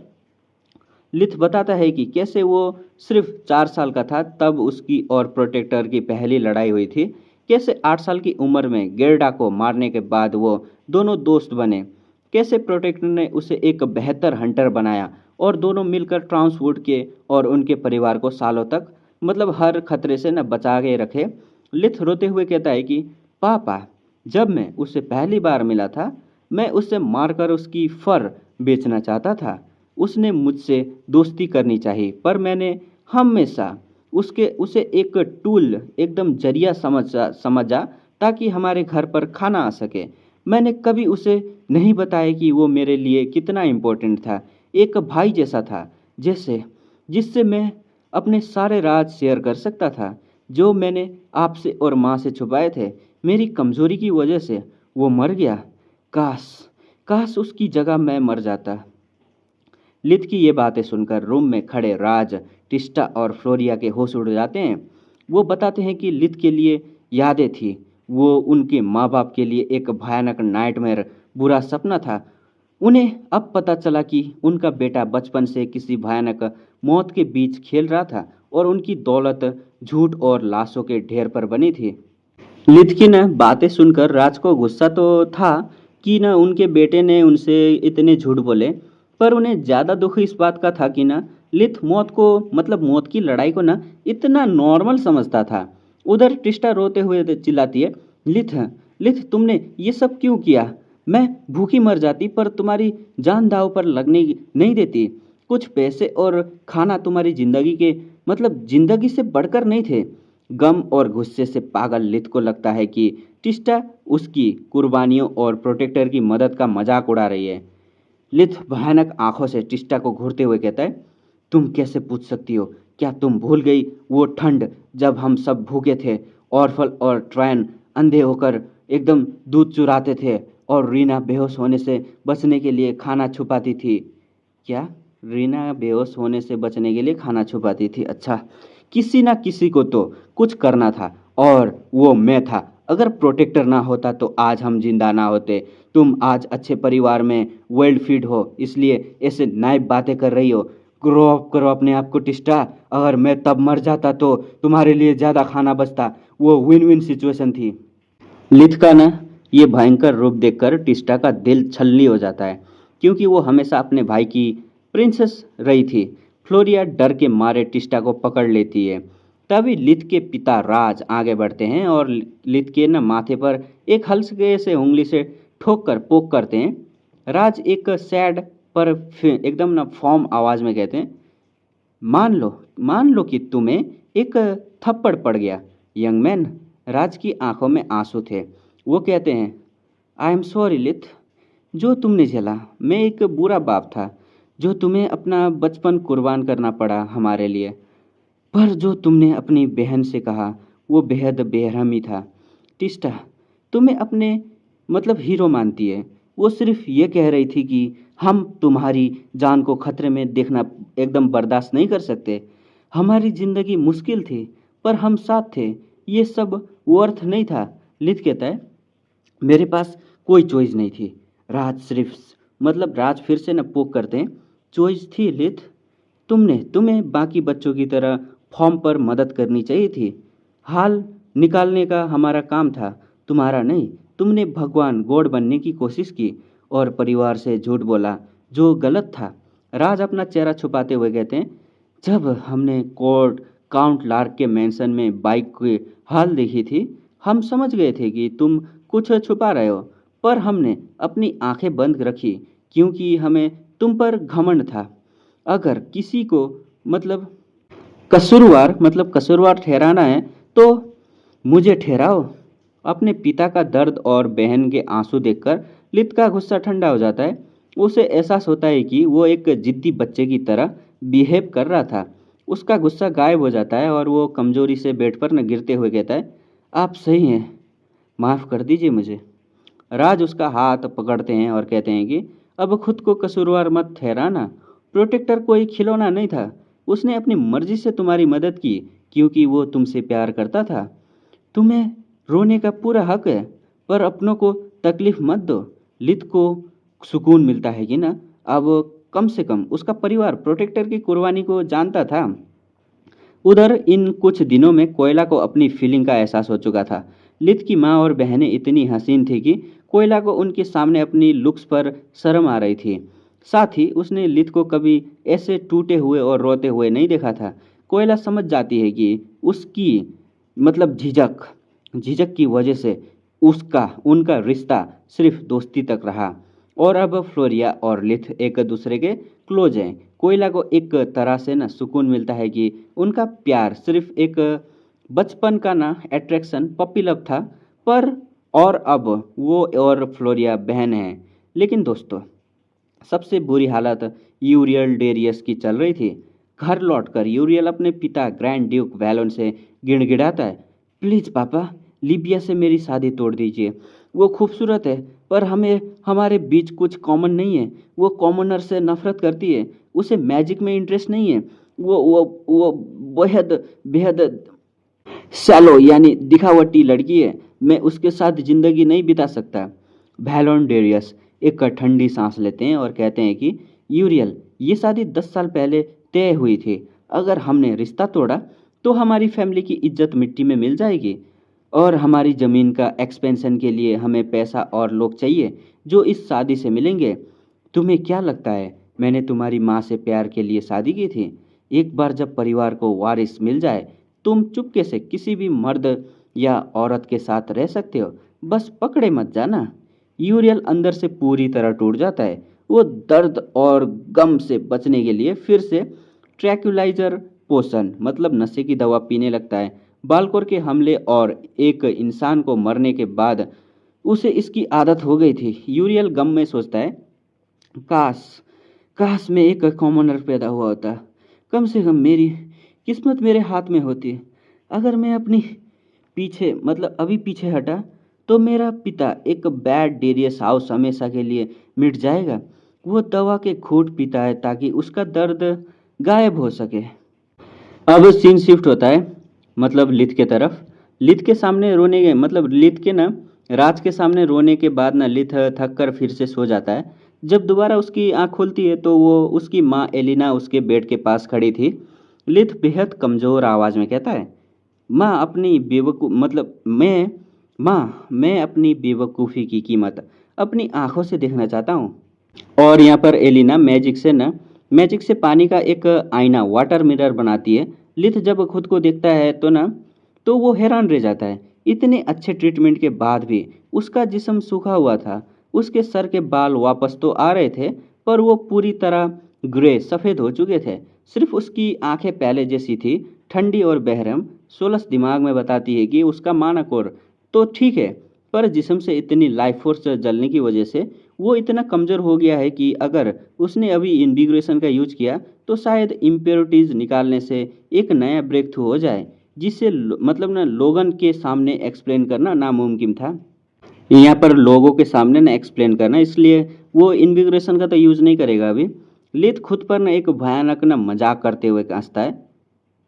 लिथ बताता है कि कैसे वो सिर्फ 4 साल का था तब उसकी और प्रोटेक्टर की पहली लड़ाई हुई थी। कैसे 8 साल की उम्र में गेर्डा को मारने के बाद वो दोनों दोस्त बने। कैसे प्रोटेक्टर ने उसे एक बेहतर हंटर बनाया और दोनों मिलकर ट्रांसवुड के और उनके परिवार को सालों तक मतलब हर खतरे से न बचा के रखे। लिथ रोते हुए कहता है कि पापा, जब मैं उससे पहली बार मिला था मैं उसे मारकर उसकी फर बेचना चाहता था। उसने मुझसे दोस्ती करनी चाहिए पर मैंने हमेशा उसे एक टूल एकदम जरिया समझा ताकि हमारे घर पर खाना आ सके। मैंने कभी उसे नहीं बताया कि वो मेरे लिए कितना इम्पोर्टेंट था, एक भाई जैसा था, जैसे जिससे मैं अपने सारे राज शेयर कर सकता था जो मैंने आपसे और माँ से छुपाए थे। मेरी कमज़ोरी की वजह से वो मर गया। काश काश उसकी जगह मैं मर जाता। लिथ की ये बातें सुनकर रूम में खड़े राज, टिस्टा और फ्लोरिया के होश उड़ जाते हैं। वो बताते हैं कि लिथ के लिए यादें थी, वो उनके माँ बाप के लिए एक भयानक नाइटमेयर बुरा सपना था। उन्हें अब पता चला कि उनका बेटा बचपन से किसी भयानक मौत के बीच खेल रहा था और उनकी दौलत झूठ और लाशों के ढेर पर बनी थी। लिथ की न बातें सुनकर राज को गुस्सा तो था कि न उनके बेटे ने उनसे इतने झूठ बोले, पर उन्हें ज़्यादा दुख इस बात का था कि न लिथ मौत को मतलब मौत की लड़ाई को न इतना नॉर्मल समझता था। उधर टिस्टा रोते हुए चिल्लाती है, लिथ लिथ तुमने ये सब क्यों किया? मैं भूखी मर जाती पर तुम्हारी जान दांव पर लगने नहीं देती। कुछ पैसे और खाना तुम्हारी जिंदगी के मतलब जिंदगी से बढ़कर नहीं थे। गम और गुस्से से पागल लिथ को लगता है कि टिस्टा उसकी कुर्बानियों और प्रोटेक्टर की मदद का मजाक उड़ा रही है। लिथ भयानक आंखों से टिस्टा को घूरते हुए कहता है, तुम कैसे पूछ सकती हो? क्या तुम भूल गई वो ठंड जब हम सब भूखे थे? ऑर्फल और ट्रैन अंधे होकर एकदम दूध चुराते थे और रीना बेहोश होने से बचने के लिए खाना छुपाती थी। क्या? रीना बेहोश होने से बचने के लिए खाना छुपाती थी? अच्छा, किसी ना किसी को तो कुछ करना था और वो मैं था। अगर प्रोटेक्टर ना होता तो आज हम जिंदा ना होते। तुम आज अच्छे परिवार में वेल फीड हो इसलिए ऐसे नाइब बातें कर रही हो। ग्रो अप करो अपने आप को टिस्टा। अगर मैं तब मर जाता तो तुम्हारे लिए ज़्यादा खाना बचता। वो विन विन सिचुएशन थी। लिथ का ना ये भयंकर रूप देखकर टिस्टा का दिल छलनी हो जाता है क्योंकि वो हमेशा अपने भाई की प्रिंसेस रही थी। फ्लोरिया डर के मारे टिस्टा को पकड़ लेती है। तभी लिथ के पिता राज आगे बढ़ते हैं और लिथ के न माथे पर एक हल्के से उंगली से ठोक कर पोक करते हैं। राज एक सैड पर एकदम न फॉर्म आवाज में कहते हैं, मान लो कि तुम्हें एक थप्पड़ पड़ गया। यंग मैन, राज की आंखों में आंसू थे। वो कहते हैं, आई एम सॉरी लिथ, जो तुमने झेला। मैं एक बुरा बाप था जो तुम्हें अपना बचपन कुर्बान करना पड़ा हमारे लिए। पर जो तुमने अपनी बहन से कहा वो बेहद बेरहमी था। टिस्टा तुम्हें अपने हीरो मानती है। वो सिर्फ ये कह रही थी कि हम तुम्हारी जान को खतरे में देखना एकदम बर्दाश्त नहीं कर सकते। हमारी जिंदगी मुश्किल थी पर हम साथ थे। ये सब वर्थ नहीं था। लिथ कहता है, मेरे पास कोई चॉइस नहीं थी। राज सिर्फ राज फिर से न पोक करते हैं, चॉइस थी लिथ। तुम्हें बाकी बच्चों की तरह फॉर्म पर मदद करनी चाहिए थी। हाल निकालने का हमारा काम था, तुम्हारा नहीं। तुमने भगवान गॉड बनने की कोशिश की और परिवार से झूठ बोला जो गलत था। राज अपना चेहरा छुपाते हुए कहते हैं, जब हमने काउंट लार्क के मैंसन में बाइक की हाल देखी थी, हम समझ गए थे कि तुम कुछ छुपा रहे हो। पर हमने अपनी आंखें बंद रखी क्योंकि हमें तुम पर घमंड था। अगर किसी को मतलब कसूरवार ठहराना है तो मुझे ठहराओ। अपने पिता का दर्द और बहन के आंसू देखकर लित का गुस्सा ठंडा हो जाता है। उसे एहसास होता है कि वो एक जिद्दी बच्चे की तरह बिहेव कर रहा था। उसका गुस्सा गायब हो जाता है और वो कमजोरी से बेड पर न गिरते हुए कहता है, आप सही हैं, माफ़ कर दीजिए मुझे। राज उसका हाथ पकड़ते हैं और कहते हैं कि अब खुद को कसूरवार मत ठहराना। प्रोटेक्टर कोई खिलौना नहीं था। उसने अपनी मर्जी से तुम्हारी मदद की क्योंकि वो तुमसे प्यार करता था। तुम्हें रोने का पूरा हक है, पर अपनों को तकलीफ मत दो। लित को सुकून मिलता है कि ना अब कम से कम उसका परिवार प्रोटेक्टर की कुर्बानी को जानता था। उधर इन कुछ दिनों में कोयला को अपनी फीलिंग का एहसास हो चुका था। लिथ की माँ और बहनें इतनी हसीन थी कि कोयला को उनके सामने अपनी लुक्स पर शर्म आ रही थी। साथ ही उसने लिथ को कभी ऐसे टूटे हुए और रोते हुए नहीं देखा था। कोयला समझ जाती है कि उसकी झिझक झिझक की वजह से उसका उनका रिश्ता सिर्फ दोस्ती तक रहा और अब फ्लोरिया और लिथ एक दूसरे के क्लोज हैं। कोयला को एक तरह से ना सुकून मिलता है कि उनका प्यार सिर्फ एक बचपन का ना अट्रैक्शन पप्पी लव था, पर और अब वो और फ्लोरिया बहन है। लेकिन दोस्तों, सबसे बुरी हालत यूरियल डेरियस की चल रही थी। घर लौटकर यूरियल अपने पिता ग्रैंड ड्यूक वैलोन से गिड़गिड़ाता है, प्लीज पापा, लिबिया से मेरी शादी तोड़ दीजिए। वो खूबसूरत है पर हमें हमारे बीच कुछ कॉमन नहीं है। वो कॉमनर से नफरत करती है। उसे मैजिक में इंटरेस्ट नहीं है। वो बेहद बेहद शैलो यानी दिखावटी लड़की है। मैं उसके साथ जिंदगी नहीं बिता सकता। वैलोन डेरियस एक ठंडी सांस लेते हैं और कहते हैं कि यूरियल, ये शादी 10 साल पहले तय हुई थी। अगर हमने रिश्ता तोड़ा तो हमारी फैमिली की इज्जत मिट्टी में मिल जाएगी और हमारी ज़मीन का एक्सपेंशन के लिए हमें पैसा और लोग चाहिए जो इस शादी से मिलेंगे। तुम्हें क्या लगता है मैंने तुम्हारी माँ से प्यार के लिए शादी की थी? एक बार जब परिवार को वारिस मिल जाए तुम चुपके से किसी भी मर्द या औरत के साथ रह सकते हो, बस पकड़े मत जाना। यूरियल अंदर से पूरी तरह टूट जाता है। वो दर्द और गम से बचने के लिए फिर से ट्रैक्यूलाइजर पोशन नशे की दवा पीने लगता है। बालकोर के हमले और एक इंसान को मरने के बाद उसे इसकी आदत हो गई थी। यूरियल गम में सोचता है, काश काश मैं एक कॉमनर पैदा हुआ होता। कम से कम मेरी किस्मत मेरे हाथ में होती। अगर मैं अपनी पीछे अभी पीछे हटा तो मेरा पिता एक बैड डेरियस हाउस हमेशा के लिए मिट जाएगा। वो दवा के घूंट पीता है ताकि उसका दर्द गायब हो सके। अब सीन शिफ्ट होता है लिथ के तरफ। लिथ के सामने रोने के लिथ के ना राज के सामने रोने के बाद ना लिथ थक कर फिर से सो जाता है। जब दोबारा उसकी आंख खुलती है तो वो उसकी माँ एलिना उसके बेड के पास खड़ी थी। लिथ बेहद कमज़ोर आवाज़ में कहता है, माँ अपनी बेवकूफ़ मैं अपनी बेवकूफ़ी की कीमत अपनी आंखों से देखना चाहता हूँ। और यहाँ पर एलिना मैजिक से पानी का एक आईना वाटर मिरर बनाती है। लिथ जब खुद को देखता है तो वो हैरान रह जाता है। इतने अच्छे ट्रीटमेंट के बाद भी उसका जिस्म सूखा हुआ था। उसके सर के बाल वापस तो आ रहे थे, पर वो पूरी तरह ग्रे सफ़ेद हो चुके थे। सिर्फ उसकी आंखें पहले जैसी थी, ठंडी और बेरहम। सोलस दिमाग में बताती है कि उसका मानक और तो ठीक है, पर जिस्म से इतनी लाइफ फोर्स जलने की वजह से वो इतना कमज़ोर हो गया है कि अगर उसने अभी इन्विग्रेशन का यूज किया तो शायद इम्प्योरिटीज़ निकालने से एक नया ब्रेक थ्रू हो जाए, जिससे मतलब ना लोगन के सामने एक्सप्लेन करना नामुमकिन था। यहाँ पर लोगों के सामने ना एक्सप्लेन करना, इसलिए वो इन्विग्रेशन का तो यूज़ नहीं करेगा अभी। लिथ खुद पर ना एक भयानक ना मजाक करते हुए हंसता है।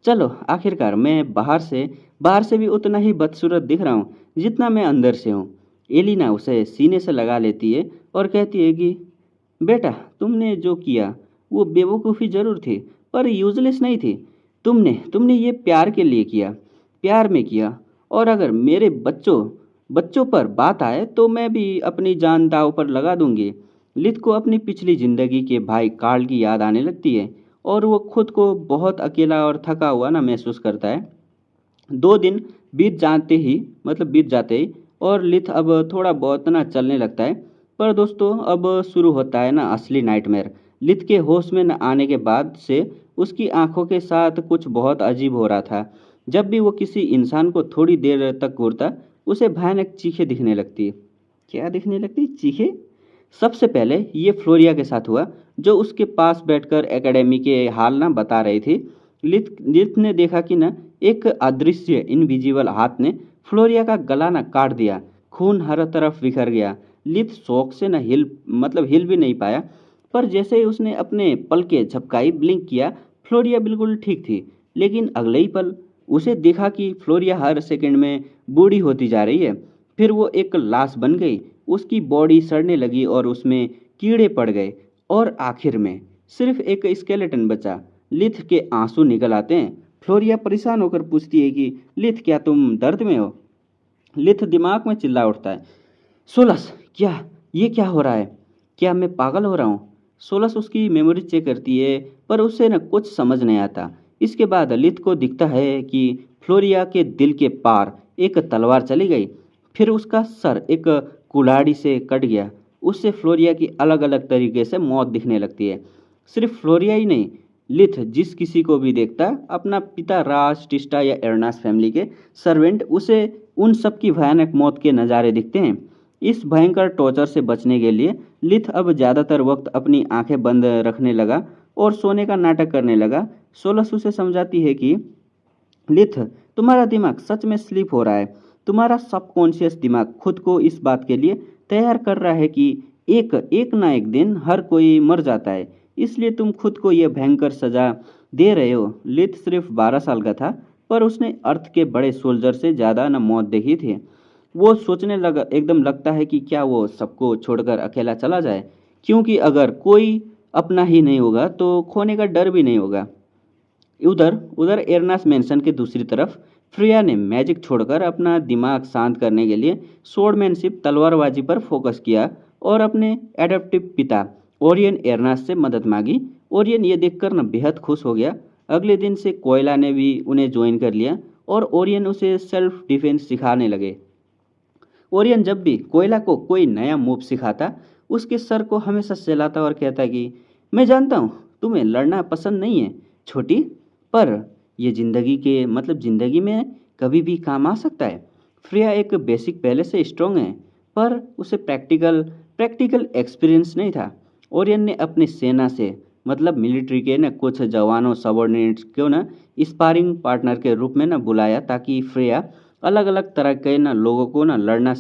चलो, आखिरकार मैं बाहर से भी उतना ही बदसूरत दिख रहा हूँ जितना मैं अंदर से हूँ। एलिना उसे सीने से लगा लेती है और कहती है कि बेटा, तुमने जो किया वो बेवकूफ़ी जरूर थी, पर यूजलेस नहीं थी। तुमने ये प्यार के लिए किया, प्यार में किया। और अगर मेरे बच्चों बच्चों पर बात आए तो मैं भी अपनी जान दांव पर लगा दूंगी। लिथ को अपनी पिछली जिंदगी के भाई कार्ल की याद आने लगती है और वो खुद को बहुत अकेला और थका हुआ ना महसूस करता है। 2 दिन बीत जाते ही और लिथ अब थोड़ा बहुत ना चलने लगता है। पर दोस्तों, अब शुरू होता है ना असली नाइटमेयर। लिथ के होश में न आने के बाद से उसकी आंखों के साथ कुछ बहुत अजीब हो रहा था। जब भी वो किसी इंसान को थोड़ी देर तक घूरता, उसे भयानक चीखें दिखने लगती। क्या दिखने लगती? चीखें। सबसे पहले ये फ्लोरिया के साथ हुआ, जो उसके पास बैठकर एकेडमी के हाल ना बता रही थी। लिथ ने देखा कि ना एक अदृश्य इनविजिबल हाथ ने फ्लोरिया का गला ना काट दिया। खून हर तरफ बिखर गया। लिथ शौक से ना हिल भी नहीं पाया। पर जैसे ही उसने अपने पलकें झपकाई, ब्लिंक किया, फ्लोरिया बिल्कुल ठीक थी। लेकिन अगले ही पल उसे देखा कि फ्लोरिया हर सेकंड में बूढ़ी होती जा रही है। फिर वो एक लाश बन गई। उसकी बॉडी सड़ने लगी और उसमें कीड़े पड़ गए और आखिर में सिर्फ एक स्केलेटन बचा। लिथ के आंसू निकल आते हैं। फ्लोरिया परेशान होकर पूछती है कि लिथ, क्या तुम दर्द में हो? लिथ दिमाग में चिल्ला उठता है, सोलस, ये क्या हो रहा है? क्या मैं पागल हो रहा हूँ? सोलस उसकी मेमोरी चेक करती है, पर उसे न कुछ समझ नहीं आता। इसके बाद लिथ को दिखता है कि फ्लोरिया के दिल के पार एक तलवार चली गई। फिर उसका सर एक कुल्हाड़ी से कट गया। उससे फ्लोरिया की अलग अलग तरीके से मौत दिखने लगती है। सिर्फ फ्लोरिया ही नहीं, लिथ जिस किसी को भी देखता, अपना पिता राज, टिस्टा या एर्नास फैमिली के सर्वेंट, उसे उन सब की भयानक मौत के नज़ारे दिखते हैं। इस भयंकर टॉर्चर से बचने के लिए लिथ अब ज़्यादातर वक्त अपनी आंखें बंद रखने लगा और सोने का नाटक करने लगा। सोलस उसे समझाती है कि लिथ, तुम्हारा दिमाग सच में स्लीप हो रहा है। तुम्हारा सबकॉन्शियस दिमाग खुद को इस बात के लिए तैयार कर रहा है कि एक एक ना एक दिन हर कोई मर जाता है। इसलिए तुम खुद को यह भयंकर सजा दे रहे हो। लिथ सिर्फ 12 साल का था, पर उसने अर्थ के बड़े सोल्जर से ज़्यादा न मौत देखी थी। वो सोचने लगा, एकदम लगता है कि क्या वो सबको छोड़कर अकेला चला जाए, क्योंकि अगर कोई अपना ही नहीं होगा तो खोने का डर भी नहीं होगा। उधर उधर एरनास मेंशन के दूसरी तरफ फ्रिया ने मैजिक छोड़कर अपना दिमाग शांत करने के लिए स्वॉर्डमैनशिप, तलवारबाजी पर फोकस किया और अपने एडप्टिव पिता ओरियन एरनास से मदद मांगी। ओरियन ये देखकर न बेहद खुश हो गया। अगले दिन से कोयला ने भी उन्हें ज्वाइन कर लिया और ओरियन उसे सेल्फ डिफेंस सिखाने लगे। ओरियन जब भी कोयला को कोई नया मूव सिखाता, उसके सर को हमेशा सहलाता और कहता कि मैं जानता हूँ तुम्हें लड़ना पसंद नहीं है छोटी, पर यह जिंदगी में कभी भी काम आ सकता है। फ्रिया एक बेसिक पहले से स्ट्रांग है, पर उसे प्रैक्टिकल प्रैक्टिकल एक्सपीरियंस नहीं था। ओरियन ने अपनी सेना से मिलिट्री के न कुछ जवानों, सबॉर्डिनेट्स को न स्पारिंग पार्टनर के रूप में न बुलाया, ताकि फ्रेया अलग अलग तरह के न लोगों को न लड़ना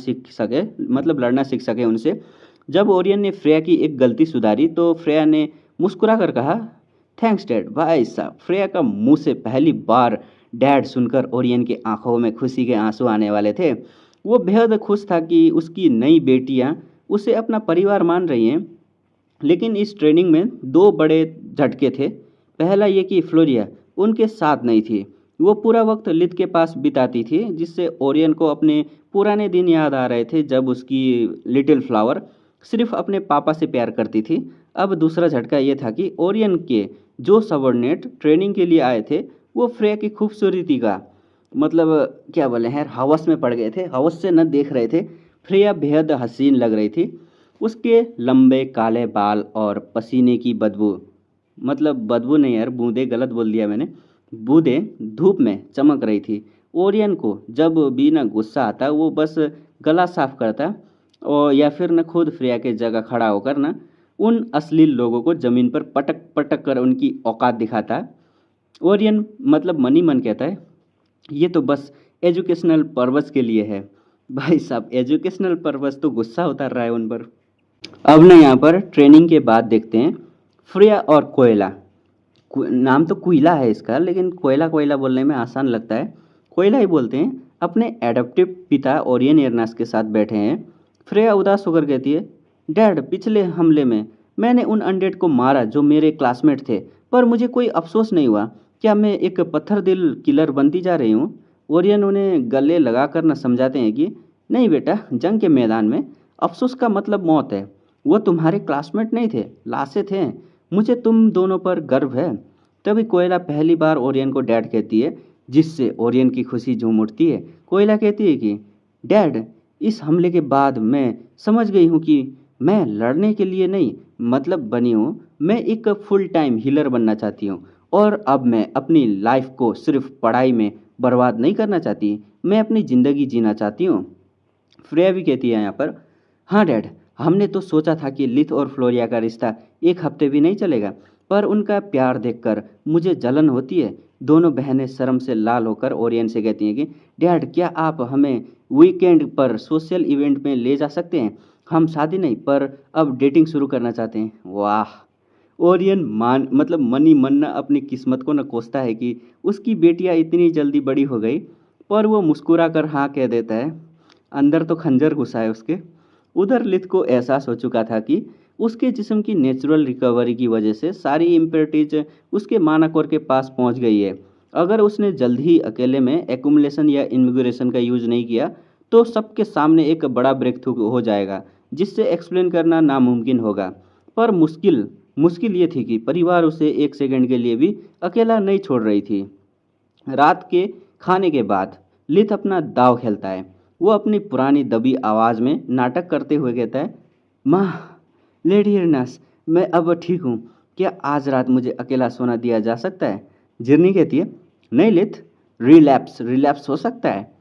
सीख सके उनसे। जब ओरियन ने फ्रेया की एक गलती सुधारी तो फ्रेया ने मुस्कुरा कर कहा, थैंक्स डैड। भाई साहब, फ्रेया का मुंह से पहली बार डैड सुनकर ओरियन की आंखों में खुशी के आंसू आने वाले थे। वो बेहद खुश था कि उसकी नई बेटियां उसे अपना परिवार मान रही हैं। लेकिन इस ट्रेनिंग में 2 बड़े झटके थे। पहला ये कि फ्लोरिया उनके साथ नहीं थी। वो पूरा वक्त लिथ के पास बिताती थी, जिससे ओरियन को अपने पुराने दिन याद आ रहे थे जब उसकी लिटिल फ्लावर सिर्फ अपने पापा से प्यार करती थी। अब दूसरा झटका ये था कि ओरियन के जो सबॉर्डिनेट ट्रेनिंग के लिए आए थे, वो फ्रेया की खूबसूरती का मतलब क्या बोले हैं, हवस में पड़ गए थे, हवस से न देख रहे थे। फ्रेया बेहद हसीन लग रही थी। उसके लंबे काले बाल और पसीने की बदबू, मतलब बदबू नहीं यार, बूंदे गलत बोल दिया मैंने, बूंदे धूप में चमक रही थी। ओरियन को जब भी ना गुस्सा आता वो बस गला साफ करता और या फिर न खुद फ्रेया के जगह खड़ा होकर न उन अश्लील लोगों को जमीन पर पटक पटक कर उनकी औकात दिखाता। ओरियन मतलब मन ही मन कहता है, ये तो बस एजुकेशनल पर्पस के लिए है। भाई साहब, एजुकेशनल पर्पस तो गुस्सा उतार रहा है उन पर। अब ना यहाँ पर ट्रेनिंग के बाद देखते हैं फ्रेया और कोयला। नाम तो कोयला है इसका, लेकिन कोयला कोयला बोलने में आसान लगता है, कोयला ही बोलते हैं। अपने एडप्टिव पिता ओरियन एरनास के साथ बैठे हैं। फ्रेया उदास होकर कहती है, डैड, पिछले हमले में मैंने उन अनडेड को मारा जो मेरे क्लासमेट थे, पर मुझे कोई अफसोस नहीं हुआ। क्या मैं एक पत्थर दिल किलर बनती जा रही हूँ? ओरियन उन्हें गले लगाकर न समझाते हैं कि नहीं बेटा, जंग के मैदान में अफसोस का मतलब मौत है। वो तुम्हारे क्लासमेट नहीं थे, लाशें थे। मुझे तुम दोनों पर गर्व है। तभी कोयला पहली बार ओरियन को डैड कहती है, जिससे ओरियन की खुशी झूम उठती है। कोयला कहती है कि डैड, इस हमले के बाद मैं समझ गई हूँ कि मैं लड़ने के लिए नहीं मतलब बनी हूँ, मैं एक फुल टाइम हीलर बनना चाहती हूँ। और अब मैं अपनी लाइफ को सिर्फ पढ़ाई में बर्बाद नहीं करना चाहती, मैं अपनी ज़िंदगी जीना चाहती हूँ। फ्रेया भी कहती है यहाँ पर, हाँ डैड, हमने तो सोचा था कि लिथ और फ्लोरिया का रिश्ता एक हफ्ते भी नहीं चलेगा, पर उनका प्यार देखकर मुझे जलन होती है। दोनों बहनें शर्म से लाल होकर ओरियन से कहती हैं कि डैड, क्या आप हमें वीकेंड पर सोशल इवेंट में ले जा सकते हैं? हम शादी नहीं पर अब डेटिंग शुरू करना चाहते हैं। वाह! ओरियन मान मतलब मन ही मन न अपनी किस्मत को न कोसता है कि उसकी बेटियां इतनी जल्दी बड़ी हो गई, पर वो मुस्कुरा कर हाँ कह देता है। अंदर तो खंजर घुसा है उसके। उधर लिथ को एहसास हो चुका था कि उसके जिस्म की नेचुरल रिकवरी की वजह से सारी इम्प्योरिटीज उसके मानाकोर के पास पहुंच गई है। अगर उसने जल्द ही अकेले में एक्यूमुलेशन या इन्विगोरेशन का यूज नहीं किया तो सबके सामने एक बड़ा ब्रेक थ्रू हो जाएगा, जिससे एक्सप्लेन करना नामुमकिन होगा। पर मुश्किल मुश्किल ये थी कि परिवार उसे एक सेकंड के लिए भी अकेला नहीं छोड़ रही थी। रात के खाने के बाद लिथ अपना दाव खेलता है। वो अपनी पुरानी दबी आवाज़ में नाटक करते हुए कहता है, माँ, लेडी इरनास, मैं अब ठीक हूँ। क्या आज रात मुझे अकेला सोना दिया जा सकता है? जिरनी कहती है, नहीं लिथ, रिलैप्स रिलैप्स हो सकता है।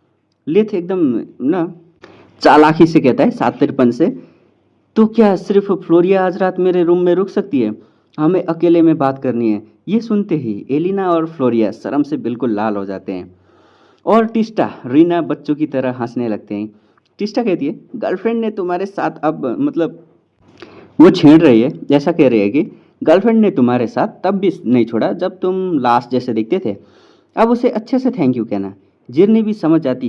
लिथ एकदम ना चालाकी से कहता है, सातरपन से, तो क्या सिर्फ फ्लोरिया आज रात मेरे रूम में रुक सकती है? हमें अकेले में बात करनी है। ये सुनते ही एलिना और फ्लोरिया शर्म से बिल्कुल लाल हो जाते हैं और टिस्टा रीना बच्चों की तरह हंसने लगते हैं। टिस्टा कहती है, गर्लफ्रेंड ने तुम्हारे साथ अब मतलब वो छेड़ रही है, ऐसा कह रही है कि गर्लफ्रेंड ने तुम्हारे साथ तब भी नहीं छोड़ा जब तुम लास्ट जैसे दिखते थे। अब उसे अच्छे से थैंक यू कहना। जिरनी भी समझ जाती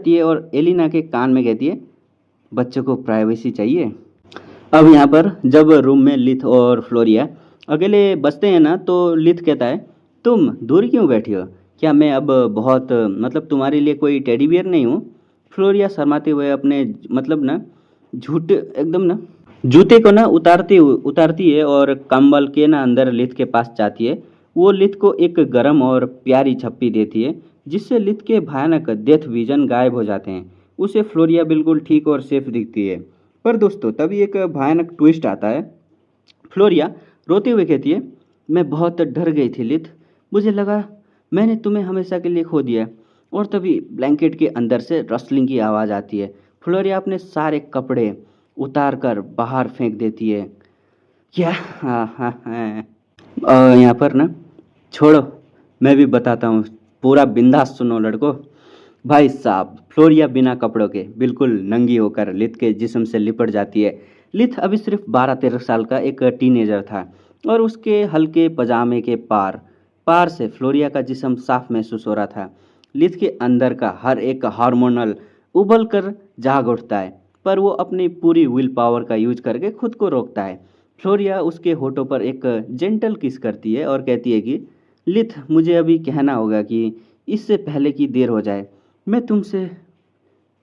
है और एलिना के कान में कहती है, बच्चों को प्राइवेसी चाहिए। अब यहाँ पर जब रूम में लिथ और फ्लोरिया अकेले बसते हैं ना, तो लिथ कहता है, तुम दूर क्यों बैठी हो? क्या मैं अब बहुत मतलब तुम्हारे लिए कोई टेडी बियर नहीं हूँ? फ्लोरिया शर्माते हुए अपने मतलब ना झूठ एकदम ना जूते को ना उतारती है और कंबल के ना अंदर लिथ के पास जाती है। वो लिथ को एक गरम और प्यारी छप्पी देती है, जिससे लिथ के भयानक डेथ विजन गायब हो जाते हैं। उसे फ्लोरिया बिल्कुल ठीक और सेफ दिखती है। पर दोस्तों, तभी एक भयानक ट्विस्ट आता है। फ्लोरिया रोते हुए कहती है, मैं बहुत डर गई थी लिथ, मुझे लगा मैंने तुम्हें हमेशा के लिए खो दिया। और तभी ब्लैंकेट के अंदर से रस्लिंग की आवाज़ आती है। फ्लोरिया अपने सारे कपड़े उतार कर बाहर फेंक देती है। क्या? हाँ हाँ हाँ। यहाँ पर ना छोड़ो, मैं भी बताता हूँ, पूरा बिंदास सुनो लड़को। भाई साहब, फ्लोरिया बिना कपड़ों के बिल्कुल नंगी होकर लिथ के जिस्म से लिपट जाती है। लिथ अभी सिर्फ 12-13 साल का एक टीनेजर था और उसके हल्के पजामे के पार पार से फ्लोरिया का जिस्म साफ महसूस हो रहा था। लिथ के अंदर का हर एक हार्मोनल उबल कर जाग उठता है, पर वो अपनी पूरी विल पावर का यूज करके खुद को रोकता है। फ्लोरिया उसके होठों पर एक जेंटल किस करती है और कहती है कि लिथ, मुझे अभी कहना होगा कि इससे पहले कि देर हो जाए, मैं तुमसे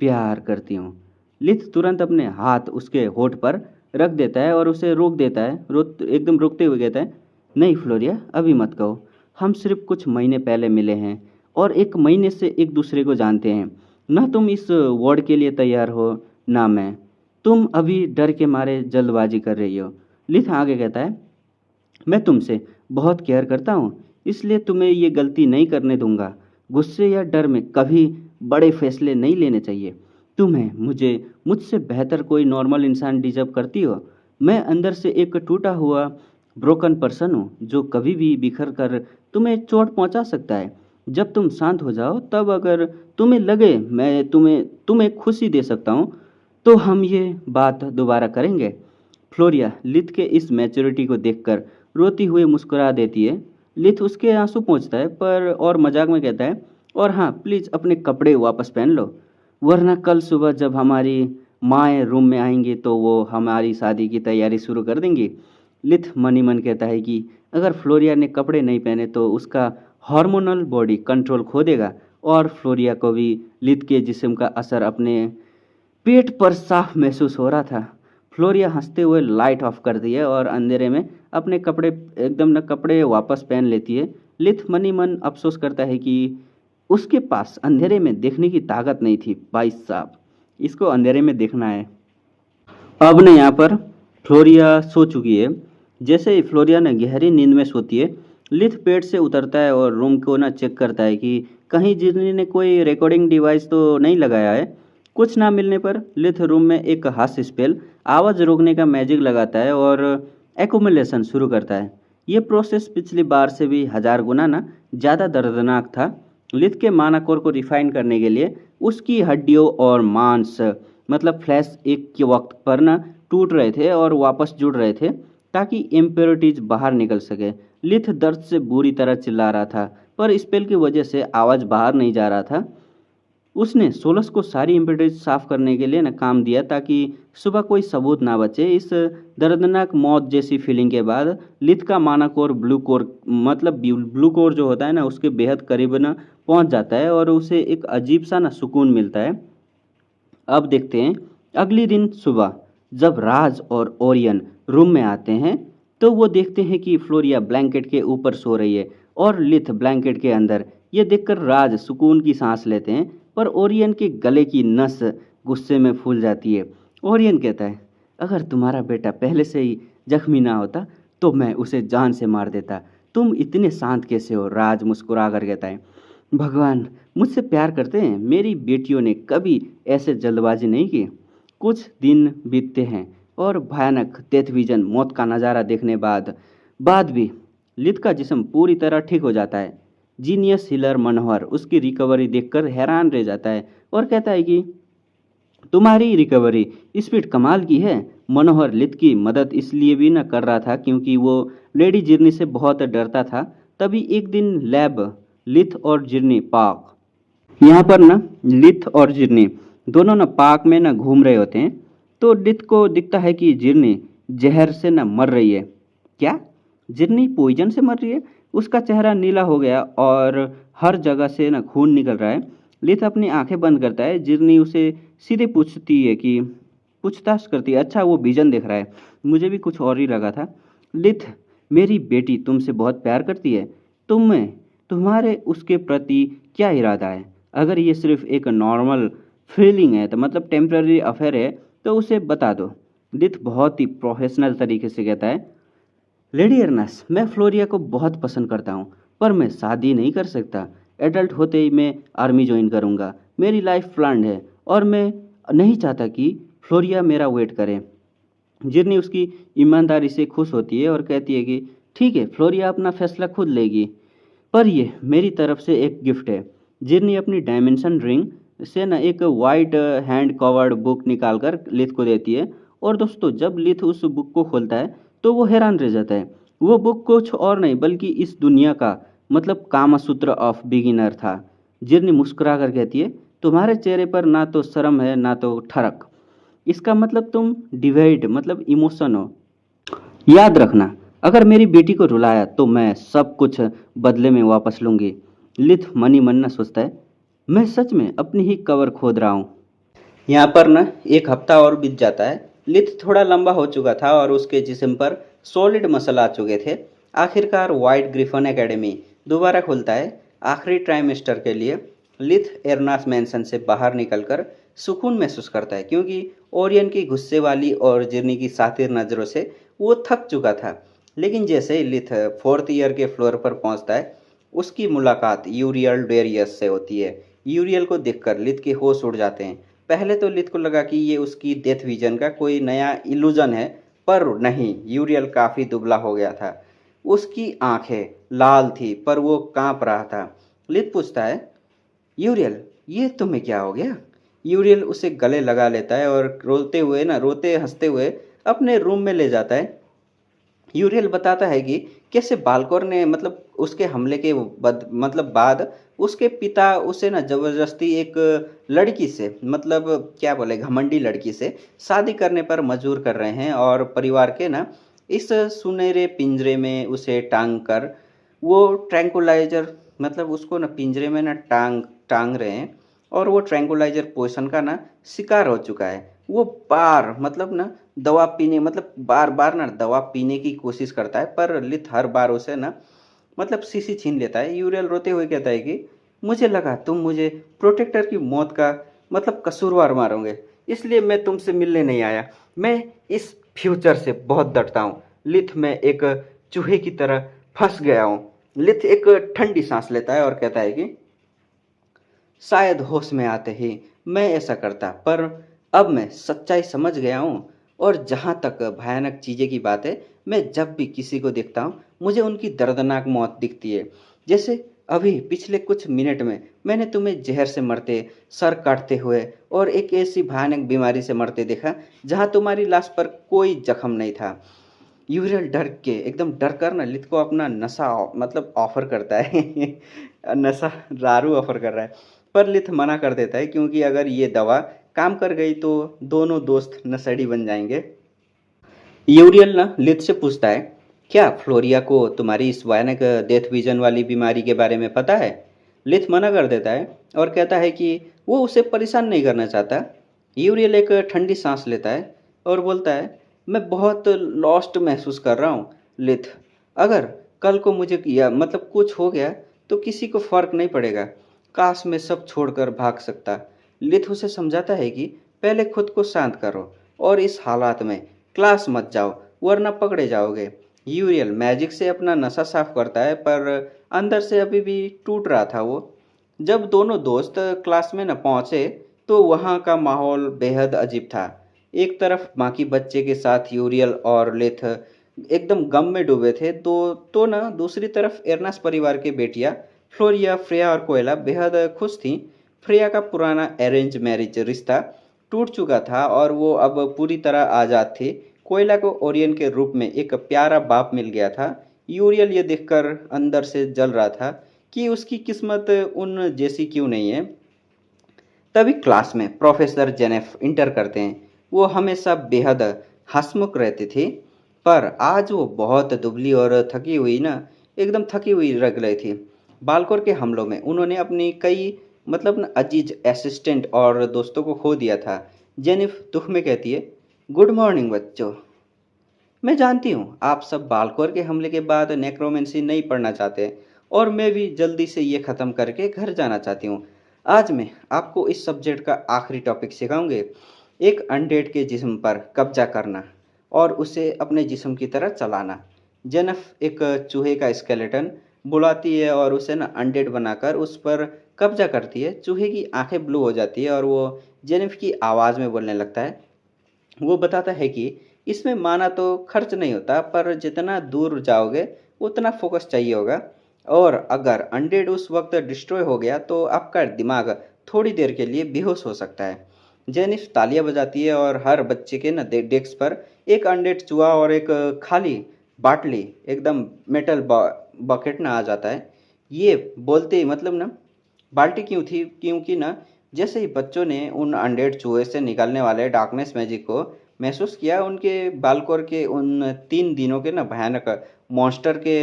प्यार करती हूँ। लिथ तुरंत अपने हाथ उसके होठ पर रख देता है और उसे रोक देता है, एकदम रोकते हुए कहता है, नहीं फ्लोरिया, अभी मत कहो। हम सिर्फ कुछ महीने पहले मिले हैं और 1 महीने से एक दूसरे को जानते हैं। ना तुम इस वर्ड के लिए तैयार हो, ना मैं। तुम अभी डर के मारे जल्दबाजी कर रही हो। लिथ आगे कहता है, मैं तुमसे बहुत केयर करता हूँ, इसलिए तुम्हें ये गलती नहीं करने दूंगा। गुस्से या डर में कभी बड़े फैसले नहीं लेने चाहिए। तुम्हें मुझे मुझसे बेहतर कोई नॉर्मल इंसान डिजर्व करती हो। मैं अंदर से एक टूटा हुआ ब्रोकन पर्सन हूँ जो कभी भी बिखर कर तुम्हें चोट पहुँचा सकता है। जब तुम शांत हो जाओ तब अगर तुम्हें लगे मैं तुम्हें तुम्हें खुशी दे सकता हूँ तो हम ये बात दोबारा करेंगे। फ्लोरिया लिथ के इस मैच्योरिटी को देखकर रोती हुई मुस्कुरा देती है। लिथ उसके आंसू पोंछता है पर और मजाक में कहता है, और हाँ प्लीज़ अपने कपड़े वापस पहन लो, वरना कल सुबह जब हमारी माएँ रूम में आएंगी तो वो हमारी शादी की तैयारी शुरू कर देंगी। लिथ मन ही मन कहता है कि अगर फ्लोरिया ने कपड़े नहीं पहने तो उसका हार्मोनल बॉडी कंट्रोल खो देगा और फ्लोरिया को भी लिथ के जिस्म का असर अपने पेट पर साफ महसूस हो रहा था। फ्लोरिया हंसते हुए लाइट ऑफ कर दी है और अंधेरे में अपने कपड़े एकदम न कपड़े वापस पहन लेती है। लिथ मन ही मन अफसोस करता है कि उसके पास अंधेरे में देखने की ताकत नहीं थी। भाई साहब, इसको अंधेरे में देखना है। अब न यहाँ पर फ्लोरिया सो चुकी है। जैसे ही फ्लोरिया न गहरी नींद में सोती है, लिथ पेट से उतरता है और रूम को ना चेक करता है कि कहीं जिन्नी ने कोई रिकॉर्डिंग डिवाइस तो नहीं लगाया है। कुछ ना मिलने पर लिथ रूम में एक हास्य स्पेल आवाज़ रोकने का मैजिक लगाता है और एकुमुलेशन शुरू करता है। ये प्रोसेस पिछली बार से भी 1000 गुना ना ज़्यादा दर्दनाक था। लिथ के मानाकोर को रिफाइन करने के लिए उसकी हड्डियों और मांस मतलब फ्लैश एक के वक्त पर ना टूट रहे थे और वापस जुड़ रहे थे ताकि इम्प्योरिटीज बाहर निकल सके। लिथ दर्द से बुरी तरह चिल्ला रहा था पर स्पेल की वजह से आवाज़ बाहर नहीं जा रहा था। उसने सोलस को सारी इम्प्योरिटीज साफ करने के लिए ना काम दिया ताकि सुबह कोई सबूत ना बचे। इस दर्दनाक मौत जैसी फीलिंग के बाद लिथ का माना कोर ब्लू कोर मतलब ब्लू कोर जो होता है ना उसके बेहद करीब ना पहुंच जाता है और उसे एक अजीब सा ना सुकून मिलता है। अब देखते हैं अगली दिन सुबह जब राज और ओरियन रूम में आते हैं तो वो देखते हैं कि फ्लोरिया ब्लैंकेट के ऊपर सो रही है और लिथ ब्लैंकेट के अंदर। ये देखकर राज सुकून की सांस लेते हैं पर ओरियन के गले की नस गुस्से में फूल जाती है। ओरियन कहता है, अगर तुम्हारा बेटा पहले से ही जख्मी ना होता तो मैं उसे जान से मार देता। तुम इतने शांत कैसे हो? राज मुस्कुरा कर कहता है, भगवान मुझसे प्यार करते हैं, मेरी बेटियों ने कभी ऐसे जल्दबाजी नहीं की। कुछ दिन बीतते हैं और भयानक डेथ विजन मौत का नज़ारा देखने बाद भी लिथ का जिस्म पूरी तरह ठीक हो जाता है। जीनियस हीलर मनोहर उसकी रिकवरी देखकर हैरान रह जाता है और कहता है कि तुम्हारी रिकवरी स्पीड कमाल की है। मनोहर लिथ की मदद इसलिए भी न कर रहा था क्योंकि वो लेडी जिर्नी से बहुत डरता था। तभी एक दिन लैब लिथ और जिर्नी पार्क यहाँ पर ना लिथ और जिर्नी दोनों ना पार्क में ना घूम रहे होते हैं तो लिथ को दिखता है कि जिर्नी जहर से ना मर रही है। क्या? जिर्नी पॉइजन से मर रही है? उसका चेहरा नीला हो गया और हर जगह से ना खून निकल रहा है। लिथ अपनी आंखें बंद करता है। जिर्नी उसे सीधे पूछताछ करती है, अच्छा वो विजन देख रहा है, मुझे भी कुछ और ही लगा था। लिथ, मेरी बेटी तुमसे बहुत प्यार करती है। तुम्हारे उसके प्रति क्या इरादा है? अगर ये सिर्फ एक नॉर्मल फीलिंग है तो मतलब टेम्पररी अफेयर है तो उसे बता दो। लिथ बहुत ही प्रोफेशनल तरीके से कहता है, लेडी एर्नस, मैं फ्लोरिया को बहुत पसंद करता हूँ पर मैं शादी नहीं कर सकता। एडल्ट होते ही मैं आर्मी ज्वाइन करूँगा। मेरी लाइफ प्लान्ड है और मैं नहीं चाहता कि फ्लोरिया मेरा वेट करे। जिर्नी उसकी ईमानदारी से खुश होती है और कहती है कि ठीक है, फ्लोरिया अपना फैसला खुद लेगी, पर ये मेरी तरफ से एक गिफ्ट है। जिर्नी अपनी डायमेंशन रिंग से न एक वाइट हैंड कवर्ड बुक निकालकर लिथ को देती है और दोस्तों जब लिथ उस बुक को खोलता है तो वो हैरान रह जाता है। वो बुक कुछ और नहीं बल्कि इस दुनिया का मतलब कामसूत्र ऑफ बिगिनर था। जिर्नी मुस्कुरा कर कहती है, तुम्हारे चेहरे पर ना तो शर्म है ना तो ठरक। इसका मतलब तुम डिवाइड मतलब इमोशन हो। याद रखना, अगर मेरी बेटी को रुलाया तो मैं सब कुछ बदले में वापस लूंगी। लिथ मनी मन न सोचता है, मैं सच में अपनी ही कवर खोद रहा हूँ। यहाँ पर न एक हफ्ता और बीत जाता है। लिथ थोड़ा लंबा हो चुका था और उसके जिस्म पर सॉलिड मसल आ चुके थे। आखिरकार व्हाइट ग्रिफन एकेडमी दोबारा खुलता है। आखिरी ट्राइमेस्टर के लिए लिथ एरनास मैंसन से बाहर निकलकर सुकून महसूस करता है, क्योंकि ओरियन की गुस्से वाली और जिर्नी की सातिर नज़रों से वो थक चुका था। लेकिन जैसे ही लिथ फोर्थ ईयर के फ्लोर पर पहुंचता है, उसकी मुलाकात यूरियल डेरियस से होती है। यूरियल को देखकर लिथ के होश उड़ जाते हैं। पहले तो लिथ को लगा कि ये उसकी डेथ विजन का कोई नया इल्यूजन है, पर नहीं, यूरियल काफ़ी दुबला हो गया था। उसकी आंखें लाल थी, पर वो कांप रहा था। लिथ पूछता है, यूरियल, ये तुम्हें क्या हो गया? यूरियल उसे गले लगा लेता है और रोते हंसते हुए अपने रूम में ले जाता है। यूरियल बताता है कि कैसे बालकोर ने उसके हमले के बाद उसके पिता उसे ना जबरदस्ती एक लड़की से, क्या बोले, घमंडी लड़की से शादी करने पर मजबूर कर रहे हैं, और परिवार के ना इस सुनहरे पिंजरे में उसे टांग कर वो ट्रैंकुलाइजर, उसको ना पिंजरे में ना टांग टांग रहे हैं, और वो ट्रैंकुलाइजर पोषण का ना शिकार हो चुका है। वो बार मतलब ना दवा पीने बार बार ना दवा पीने की कोशिश करता है, पर लिथ हर बार उसे ना शीशी छीन लेता है। यूरियल रोते हुए कहता है कि मुझे लगा तुम मुझे प्रोटेक्टर की मौत का कसूरवार मारोगे, इसलिए मैं तुमसे मिलने नहीं आया। मैं इस फ्यूचर से बहुत डरता हूँ लिथ, मैं एक चूहे की तरह फंस गया हूँ। लिथ एक ठंडी सांस लेता है और कहता है कि शायद होश में आते ही मैं ऐसा करता, पर अब मैं सच्चाई समझ गया हूँ। और जहाँ तक भयानक चीज़ें की बात है, मैं जब भी किसी को देखता हूँ मुझे उनकी दर्दनाक मौत दिखती है। जैसे अभी पिछले कुछ मिनट में मैंने तुम्हें जहर से मरते, सर काटते हुए और एक ऐसी भयानक बीमारी से मरते देखा जहाँ तुम्हारी लाश पर कोई जख्म नहीं था। यूरियल एकदम डर कर ना लिथ को अपना नशा ऑफर करता है नशा दारू ऑफर कर रहा है, पर लिथ मना कर देता है, क्योंकि अगर ये दवा काम कर गई तो दोनों दोस्त नशेड़ी बन जाएंगे। यूरियल ना लिथ से पूछता है, क्या फ्लोरिया को तुम्हारी इस भयानक डेथ विजन वाली बीमारी के बारे में पता है? लिथ मना कर देता है और कहता है कि वो उसे परेशान नहीं करना चाहता। यूरियल एक ठंडी सांस लेता है और बोलता है, मैं बहुत लॉस्ट महसूस कर रहा हूँ लिथ। अगर कल को मुझे या कुछ हो गया तो किसी को फर्क नहीं पड़ेगा। काश मैं सब छोड़कर भाग सकता। लिथ उसे समझाता है कि पहले खुद को शांत करो और इस हालात में क्लास मत जाओ, वरना पकड़े जाओगे। यूरियल मैजिक से अपना नशा साफ करता है, पर अंदर से अभी भी टूट रहा था वो। जब दोनों दोस्त क्लास में न पहुंचे तो वहाँ का माहौल बेहद अजीब था। एक तरफ बाकी बच्चे के साथ यूरियल और लेथ एकदम गम में डूबे थे, तो ना दूसरी तरफ एरनास परिवार के बेटियां फ्लोरिया, फ्रेया और कोयला बेहद खुश थीं। फ्रेया का पुराना अरेंज मैरिज रिश्ता टूट चुका था और वो अब पूरी तरह आज़ाद थी। कोयला को ओरियन के रूप में एक प्यारा बाप मिल गया था। यूरियल ये देखकर अंदर से जल रहा था कि उसकी किस्मत उन जैसी क्यों नहीं है। तभी क्लास में प्रोफेसर जेनेफ इंटर करते हैं। वो हमेशा बेहद हंसमुख रहती थी, पर आज वो बहुत दुबली और थकी हुई ना एकदम थकी हुई लग रही थी। बालकोर के हमलों में उन्होंने अपनी कई ना अजीज असिस्टेंट और दोस्तों को खो दिया था। जेनिफ दुख में कहती है, गुड मॉर्निंग बच्चों। मैं जानती हूँ आप सब बालकोर के हमले के बाद नेक्रोमेंसी नहीं पढ़ना चाहते, और मैं भी जल्दी से ये ख़त्म करके घर जाना चाहती हूँ। आज मैं आपको इस सब्जेक्ट का आखिरी टॉपिक सिखाऊंगी, एक अनडेड के जिस्म पर कब्जा करना और उसे अपने जिस्म की तरह चलाना। जेनफ एक चूहे का स्केलेटन बुलाती है और उसे ना अनडेड बनाकर उस पर कब्जा करती है। चूहे की आंखें ब्लू हो जाती है और वो जेनिफ की आवाज़ में बोलने लगता है। वो बताता है कि इसमें माना तो खर्च नहीं होता, पर जितना दूर जाओगे उतना फोकस चाहिए होगा, और अगर अनडेड उस वक्त डिस्ट्रॉय हो गया तो आपका दिमाग थोड़ी देर के लिए बेहोश हो सकता है। जेनिफ तालियां बजाती है और हर बच्चे के ना डेस्क पर एक अनडेड चूहा और एक खाली बाटली, एकदम मेटल बकेट ना आ जाता है। ये बोलते ही ना बाल्टी क्यों थी, क्योंकि ना जैसे ही बच्चों ने उन अनडेड चूहे से निकलने वाले डार्कनेस मैजिक को महसूस किया, उनके बालकोर के उन 3 दिनों के ना भयानक मॉन्स्टर के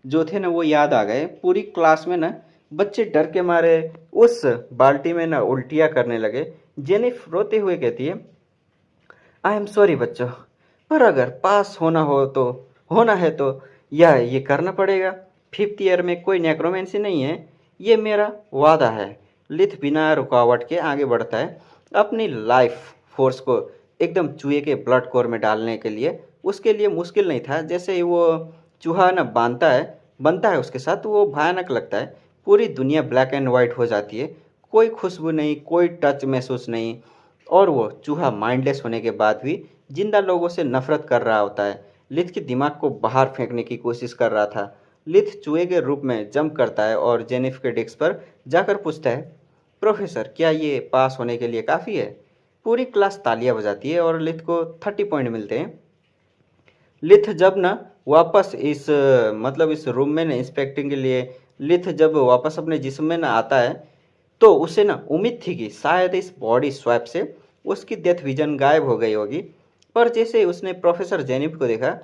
जो थे ना वो याद आ गए। पूरी क्लास में ना बच्चे डर के मारे उस बाल्टी में ना उल्टियाँ करने लगे। जेनिफ रोते हुए कहती है, आई एम सॉरी बच्चों, पर अगर पास होना है तो यह ये करना पड़ेगा। 5th ईयर में कोई नेक्रोमेंसी नहीं है, ये मेरा वादा है। लिथ बिना रुकावट के आगे बढ़ता है, अपनी लाइफ फोर्स को एकदम चूहे के ब्लड कोर में डालने के लिए। उसके लिए मुश्किल नहीं था, जैसे ही वो चूहा ना बनता है उसके साथ, तो वो भयानक लगता है। पूरी दुनिया ब्लैक एंड वाइट हो जाती है, कोई खुशबू नहीं, कोई टच महसूस नहीं, और वो चूहा माइंडलेस होने के बाद भी जिंदा लोगों से नफरत कर रहा होता है। लिथ के दिमाग को बाहर फेंकने की कोशिश कर रहा था। लिथ चूहे के रूप में जंप करता है और जेनिफ के डेस्क पर जाकर पूछता है, प्रोफेसर क्या ये पास होने के लिए काफ़ी है? पूरी क्लास तालियां बजाती है और लिथ को 30 पॉइंट मिलते हैं। लिथ जब ना वापस इस रूम में ना इंस्पेक्टिंग के लिए लिथ जब वापस अपने जिस्म में ना आता है, तो उसे ना उम्मीद थी कि शायद इस बॉडी स्वैप से उसकी डेथ विजन गायब हो गई होगी। पर जैसे उसने प्रोफेसर जेनिफ को देखा,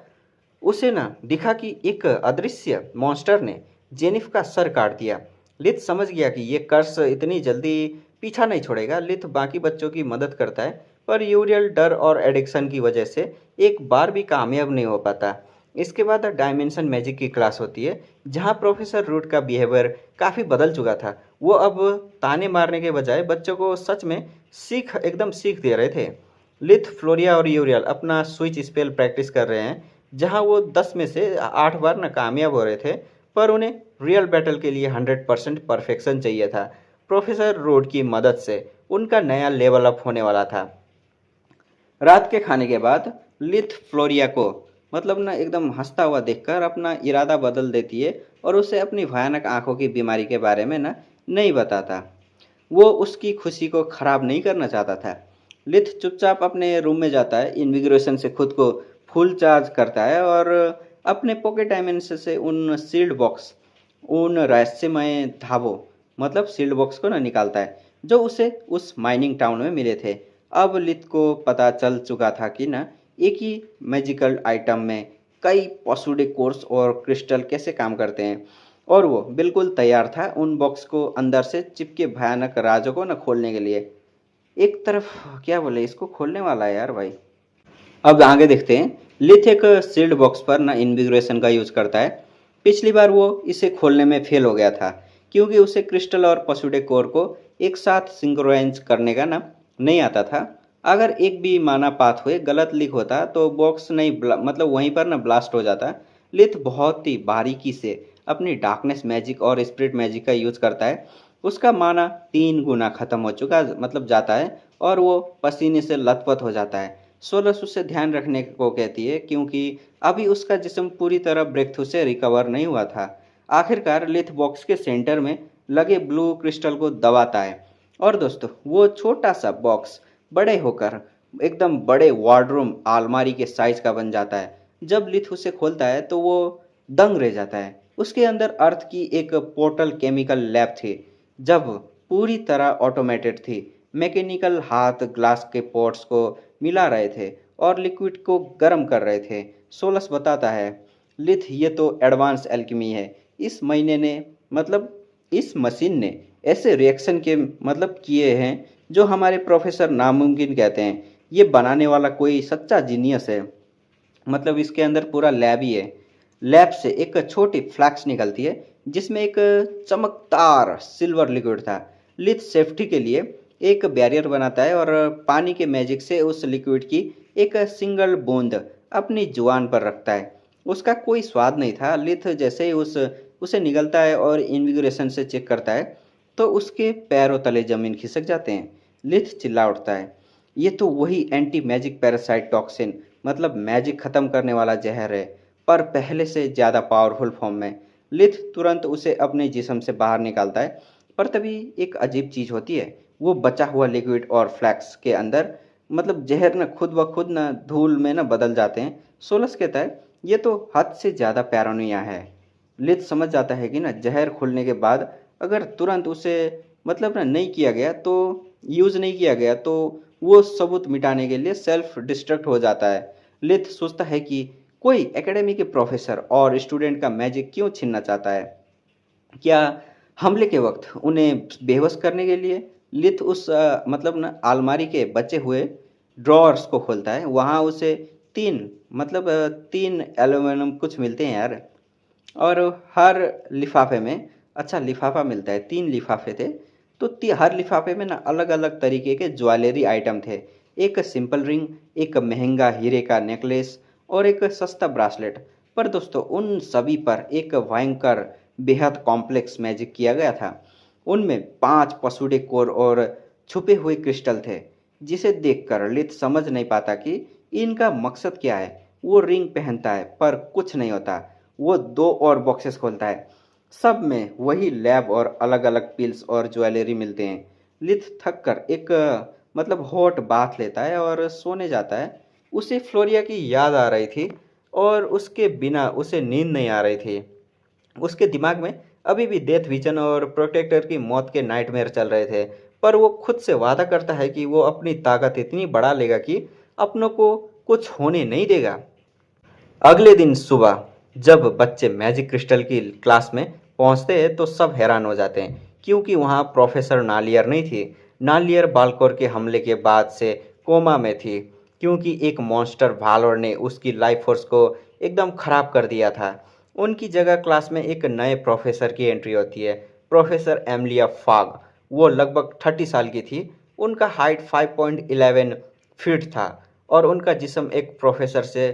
उसे ना दिखा कि एक अदृश्य मॉन्स्टर ने जेनिफ का सर काट दिया। लिथ समझ गया कि ये कर्स इतनी जल्दी पीछा नहीं छोड़ेगा। लिथ बाकी बच्चों की मदद करता है, पर यूरियल डर और एडिक्शन की वजह से एक बार भी कामयाब नहीं हो पाता। इसके बाद डायमेंशन मैजिक की क्लास होती है, जहाँ प्रोफेसर रूट का बिहेवियर काफ़ी बदल चुका था। वो अब ताने मारने के बजाय बच्चों को सच में सीख दे रहे थे। लिथ, फ्लोरिया और यूरियल अपना स्विच स्पेल प्रैक्टिस कर रहे हैं, जहाँ वो 10 में से 8 बार ना कामयाब हो रहे थे, पर उन्हें रियल बैटल के लिए 100% परफेक्शन चाहिए था। प्रोफेसर रोड की मदद से उनका नया लेवल अप होने वाला था। रात के खाने के बाद लिथ फ्लोरिया को ना एकदम हंसता हुआ देखकर अपना इरादा बदल देती है और उसे अपनी भयानक आंखों की बीमारी के बारे में ना नहीं बताता। वो उसकी खुशी को खराब नहीं करना चाहता था। लिथ चुपचाप अपने रूम में जाता है, इन्विग्रेशन से खुद को फुल चार्ज करता है और अपने पॉकेट डायमेंशन से उन रहस्यमय धावों सील्ड बॉक्स को ना निकालता है, जो उसे उस माइनिंग टाउन में मिले थे। अब लिथ को पता चल चुका था कि ना एक ही मैजिकल आइटम में कई पॉसिडिक कोर्स और क्रिस्टल कैसे काम करते हैं, और वो बिल्कुल तैयार था उन बॉक्स को अंदर से चिपके भयानक राजों को न खोलने के लिए। एक तरफ क्या बोले, इसको खोलने वाला है यार भाई। अब आगे देखते हैं। लिथ एक सील्ड बॉक्स पर ना इन्विग्रेशन का यूज करता है। पिछली बार वो इसे खोलने में फेल हो गया था, क्योंकि उसे क्रिस्टल और पॉसिडिक कोर को एक साथ सिंक्रोनाइज करने का ना नहीं आता था। अगर एक भी माना पाथ हुए गलत लीक होता तो बॉक्स नहीं वहीं पर ना ब्लास्ट हो जाता। लिथ बहुत ही बारीकी से अपनी डार्कनेस मैजिक और स्पिरिट मैजिक का यूज करता है। उसका माना 3 गुना खत्म हो चुका जाता है और वो पसीने से लथपथ हो जाता है। सोलस उससे ध्यान रखने को कहती है, क्योंकि अभी उसका जिस्म पूरी तरह ब्रेक थ्रू से रिकवर नहीं हुआ था। आखिरकार लिथ बॉक्स के सेंटर में लगे ब्लू क्रिस्टल को दबाता है, और दोस्तों वो छोटा सा बॉक्स बड़े होकर एकदम बड़े वार्डरूम अलमारी के साइज का बन जाता है। जब लिथ उसे खोलता है तो वो दंग रह जाता है। उसके अंदर अर्थ की एक पोर्टल केमिकल लैब थी, जब पूरी तरह ऑटोमेटेड थी। मैकेनिकल हाथ ग्लास के पॉट्स को मिला रहे थे और लिक्विड को गर्म कर रहे थे। सोलस बताता है, लिथ ये तो एडवांस एल्केमी है। इस महीने ने इस मशीन ने ऐसे रिएक्शन के किए हैं जो हमारे प्रोफेसर नामुमकिन कहते हैं। ये बनाने वाला कोई सच्चा जीनियस है। इसके अंदर पूरा लैब ही है। लैब से एक छोटी फ्लैक्स निकलती है, जिसमें एक चमकदार सिल्वर लिक्विड था। लिथ सेफ्टी के लिए एक बैरियर बनाता है और पानी के मैजिक से उस लिक्विड की एक सिंगल बूंद अपनी जुबान पर रखता है। उसका कोई स्वाद नहीं था। लिथ जैसे ही उसे निगलता है और इन्विग्रेशन से चेक करता है, तो उसके पैरों तले जमीन खिसक जाते हैं। लिथ चिल्ला उठता है, ये तो वही anti magic parasite toxin magic खत्म करने वाला जहर है, पर पहले से ज़्यादा पावरफुल फॉर्म में। लिथ तुरंत उसे अपने जिस्म से बाहर निकालता है, पर तभी एक अजीब चीज़ होती है। वो बचा हुआ लिक्विड और फ्लैक्स के अंदर जहर न खुद ब खुद न धूल में न बदल जाते हैं। सोलस कहता है, ये तो हद से ज़्यादा पैरानोया है। लिथ समझ जाता है कि ना जहर खुलने के बाद अगर तुरंत उसे नहीं किया गया तो यूज़ नहीं किया गया, तो वो सबूत मिटाने के लिए सेल्फ डिस्ट्रक्ट हो जाता है। लिथ सोचता है कि कोई एकेडमी के प्रोफेसर और स्टूडेंट का मैजिक क्यों छीनना चाहता है? क्या हमले के वक्त उन्हें बेहोश करने के लिए? लिथ उस अलमारी के बचे हुए ड्रॉअर्स को खोलता है। वहाँ उसे तीन 3 एल्यूमिनियम कुछ मिलते हैं यार। और हर लिफाफे में अच्छा लिफाफा मिलता है, 3 लिफाफे थे। तो हर लिफाफे में ना अलग अलग तरीके के ज्वेलरी आइटम थे। एक सिंपल रिंग, एक महंगा हीरे का नेकलेस और एक सस्ता ब्रासलेट। पर दोस्तों उन सभी पर एक भयंकर बेहद कॉम्प्लेक्स मैजिक किया गया था। उनमें 5 पसूडे कोर और छुपे हुए क्रिस्टल थे, जिसे देखकर लिथ समझ नहीं पाता कि इनका मकसद क्या है। वो रिंग पहनता है पर कुछ नहीं होता। वो 2 और बॉक्सेस खोलता है, सब में वही लैब और अलग अलग पिल्स और ज्वेलरी मिलते हैं। लिथ थक कर एक मतलब हॉट बाथ लेता है और सोने जाता है। उसे फ्लोरिया की याद आ रही थी और उसके बिना उसे नींद नहीं आ रही थी। उसके दिमाग में अभी भी डेथ विजन और प्रोटेक्टर की मौत के नाइटमेयर चल रहे थे। पर वो खुद से वादा करता है कि वो अपनी ताकत इतनी बढ़ा लेगा कि अपनों को कुछ होने नहीं देगा। अगले दिन सुबह जब बच्चे मैजिक क्रिस्टल की क्लास में पहुंचते हैं तो सब हैरान हो जाते हैं, क्योंकि वहां प्रोफेसर नालियर नहीं थी। नालियर बाल्कोर के हमले के बाद से कोमा में थी, क्योंकि एक मॉन्स्टर भालर ने उसकी लाइफ फोर्स को एकदम खराब कर दिया था। उनकी जगह क्लास में एक नए प्रोफेसर की एंट्री होती है, प्रोफेसर एमलिया फाग। वो लगभग 30 साल की थी। उनका हाइट 5.11 फीट था और उनका जिस्म एक प्रोफेसर से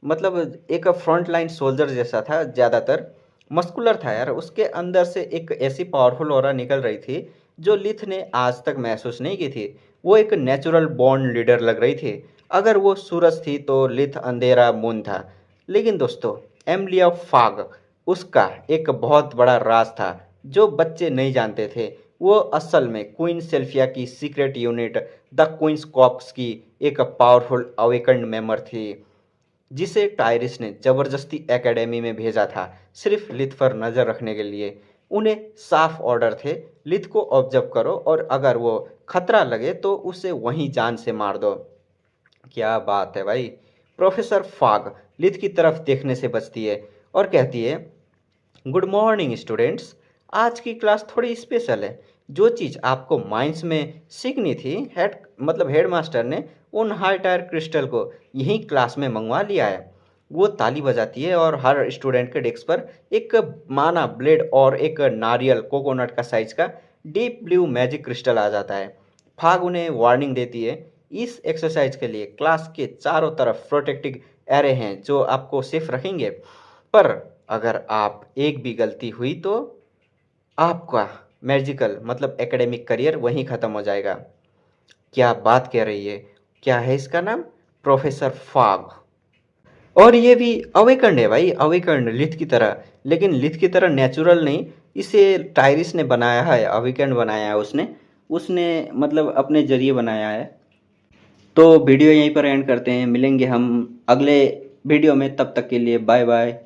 मतलब एक फ्रंट लाइन सोल्जर जैसा था, ज़्यादातर मस्कुलर था यार। उसके अंदर से एक ऐसी पावरफुल ऑरा निकल रही थी जो लिथ ने आज तक महसूस नहीं की थी। वो एक नेचुरल बॉर्न लीडर लग रही थी। अगर वो सूरज थी तो लिथ अंधेरा मून था। लेकिन दोस्तों एमलिया फाग, उसका एक बहुत बड़ा राज था जो बच्चे नहीं जानते थे। वो असल में क्वीन सेल्फिया की secret unit the queen's corps की एक पावरफुल अवेकन्ड मेंबर थी, जिसे टायरिस ने जबरदस्ती एकेडमी में भेजा था, सिर्फ लिथ पर नजर रखने के लिए। उन्हें साफ ऑर्डर थे, लिथ को ऑब्जर्व करो और अगर वो खतरा लगे तो उसे वहीं जान से मार दो। क्या बात है भाई। प्रोफेसर फाग लिथ की तरफ देखने से बचती है और कहती है, गुड मॉर्निंग स्टूडेंट्स। आज की क्लास थोड़ी स्पेशल है। जो चीज़ आपको माइंस में सीखनी थी, हेडमास्टर ने उन हाई टायर क्रिस्टल को यहीं क्लास में मंगवा लिया है। वो ताली बजाती है और हर स्टूडेंट के डेस्क पर एक माना ब्लेड और एक नारियल कोकोनट का साइज का डीप ब्लू मैजिक क्रिस्टल आ जाता है। फाग उन्हें वार्निंग देती है, इस एक्सरसाइज के लिए क्लास के चारों तरफ प्रोटेक्टिव एरे हैं जो आपको सेफ रखेंगे। पर अगर आप एक भी गलती हुई तो आपका मैजिकल एकेडमिक करियर वहीं ख़त्म हो जाएगा। क्या बात कह रही है। क्या है इसका नाम? प्रोफेसर फाग। और ये भी अवेकंड है भाई, अवेकंड लिथ की तरह, लेकिन लिथ की तरह नेचुरल नहीं। इसे टायरिस ने बनाया है, अवेकंड बनाया है उसने उसने अपने जरिए बनाया है। तो वीडियो यहीं पर एंड करते हैं, मिलेंगे हम अगले वीडियो में, तब तक के लिए बाय बाय।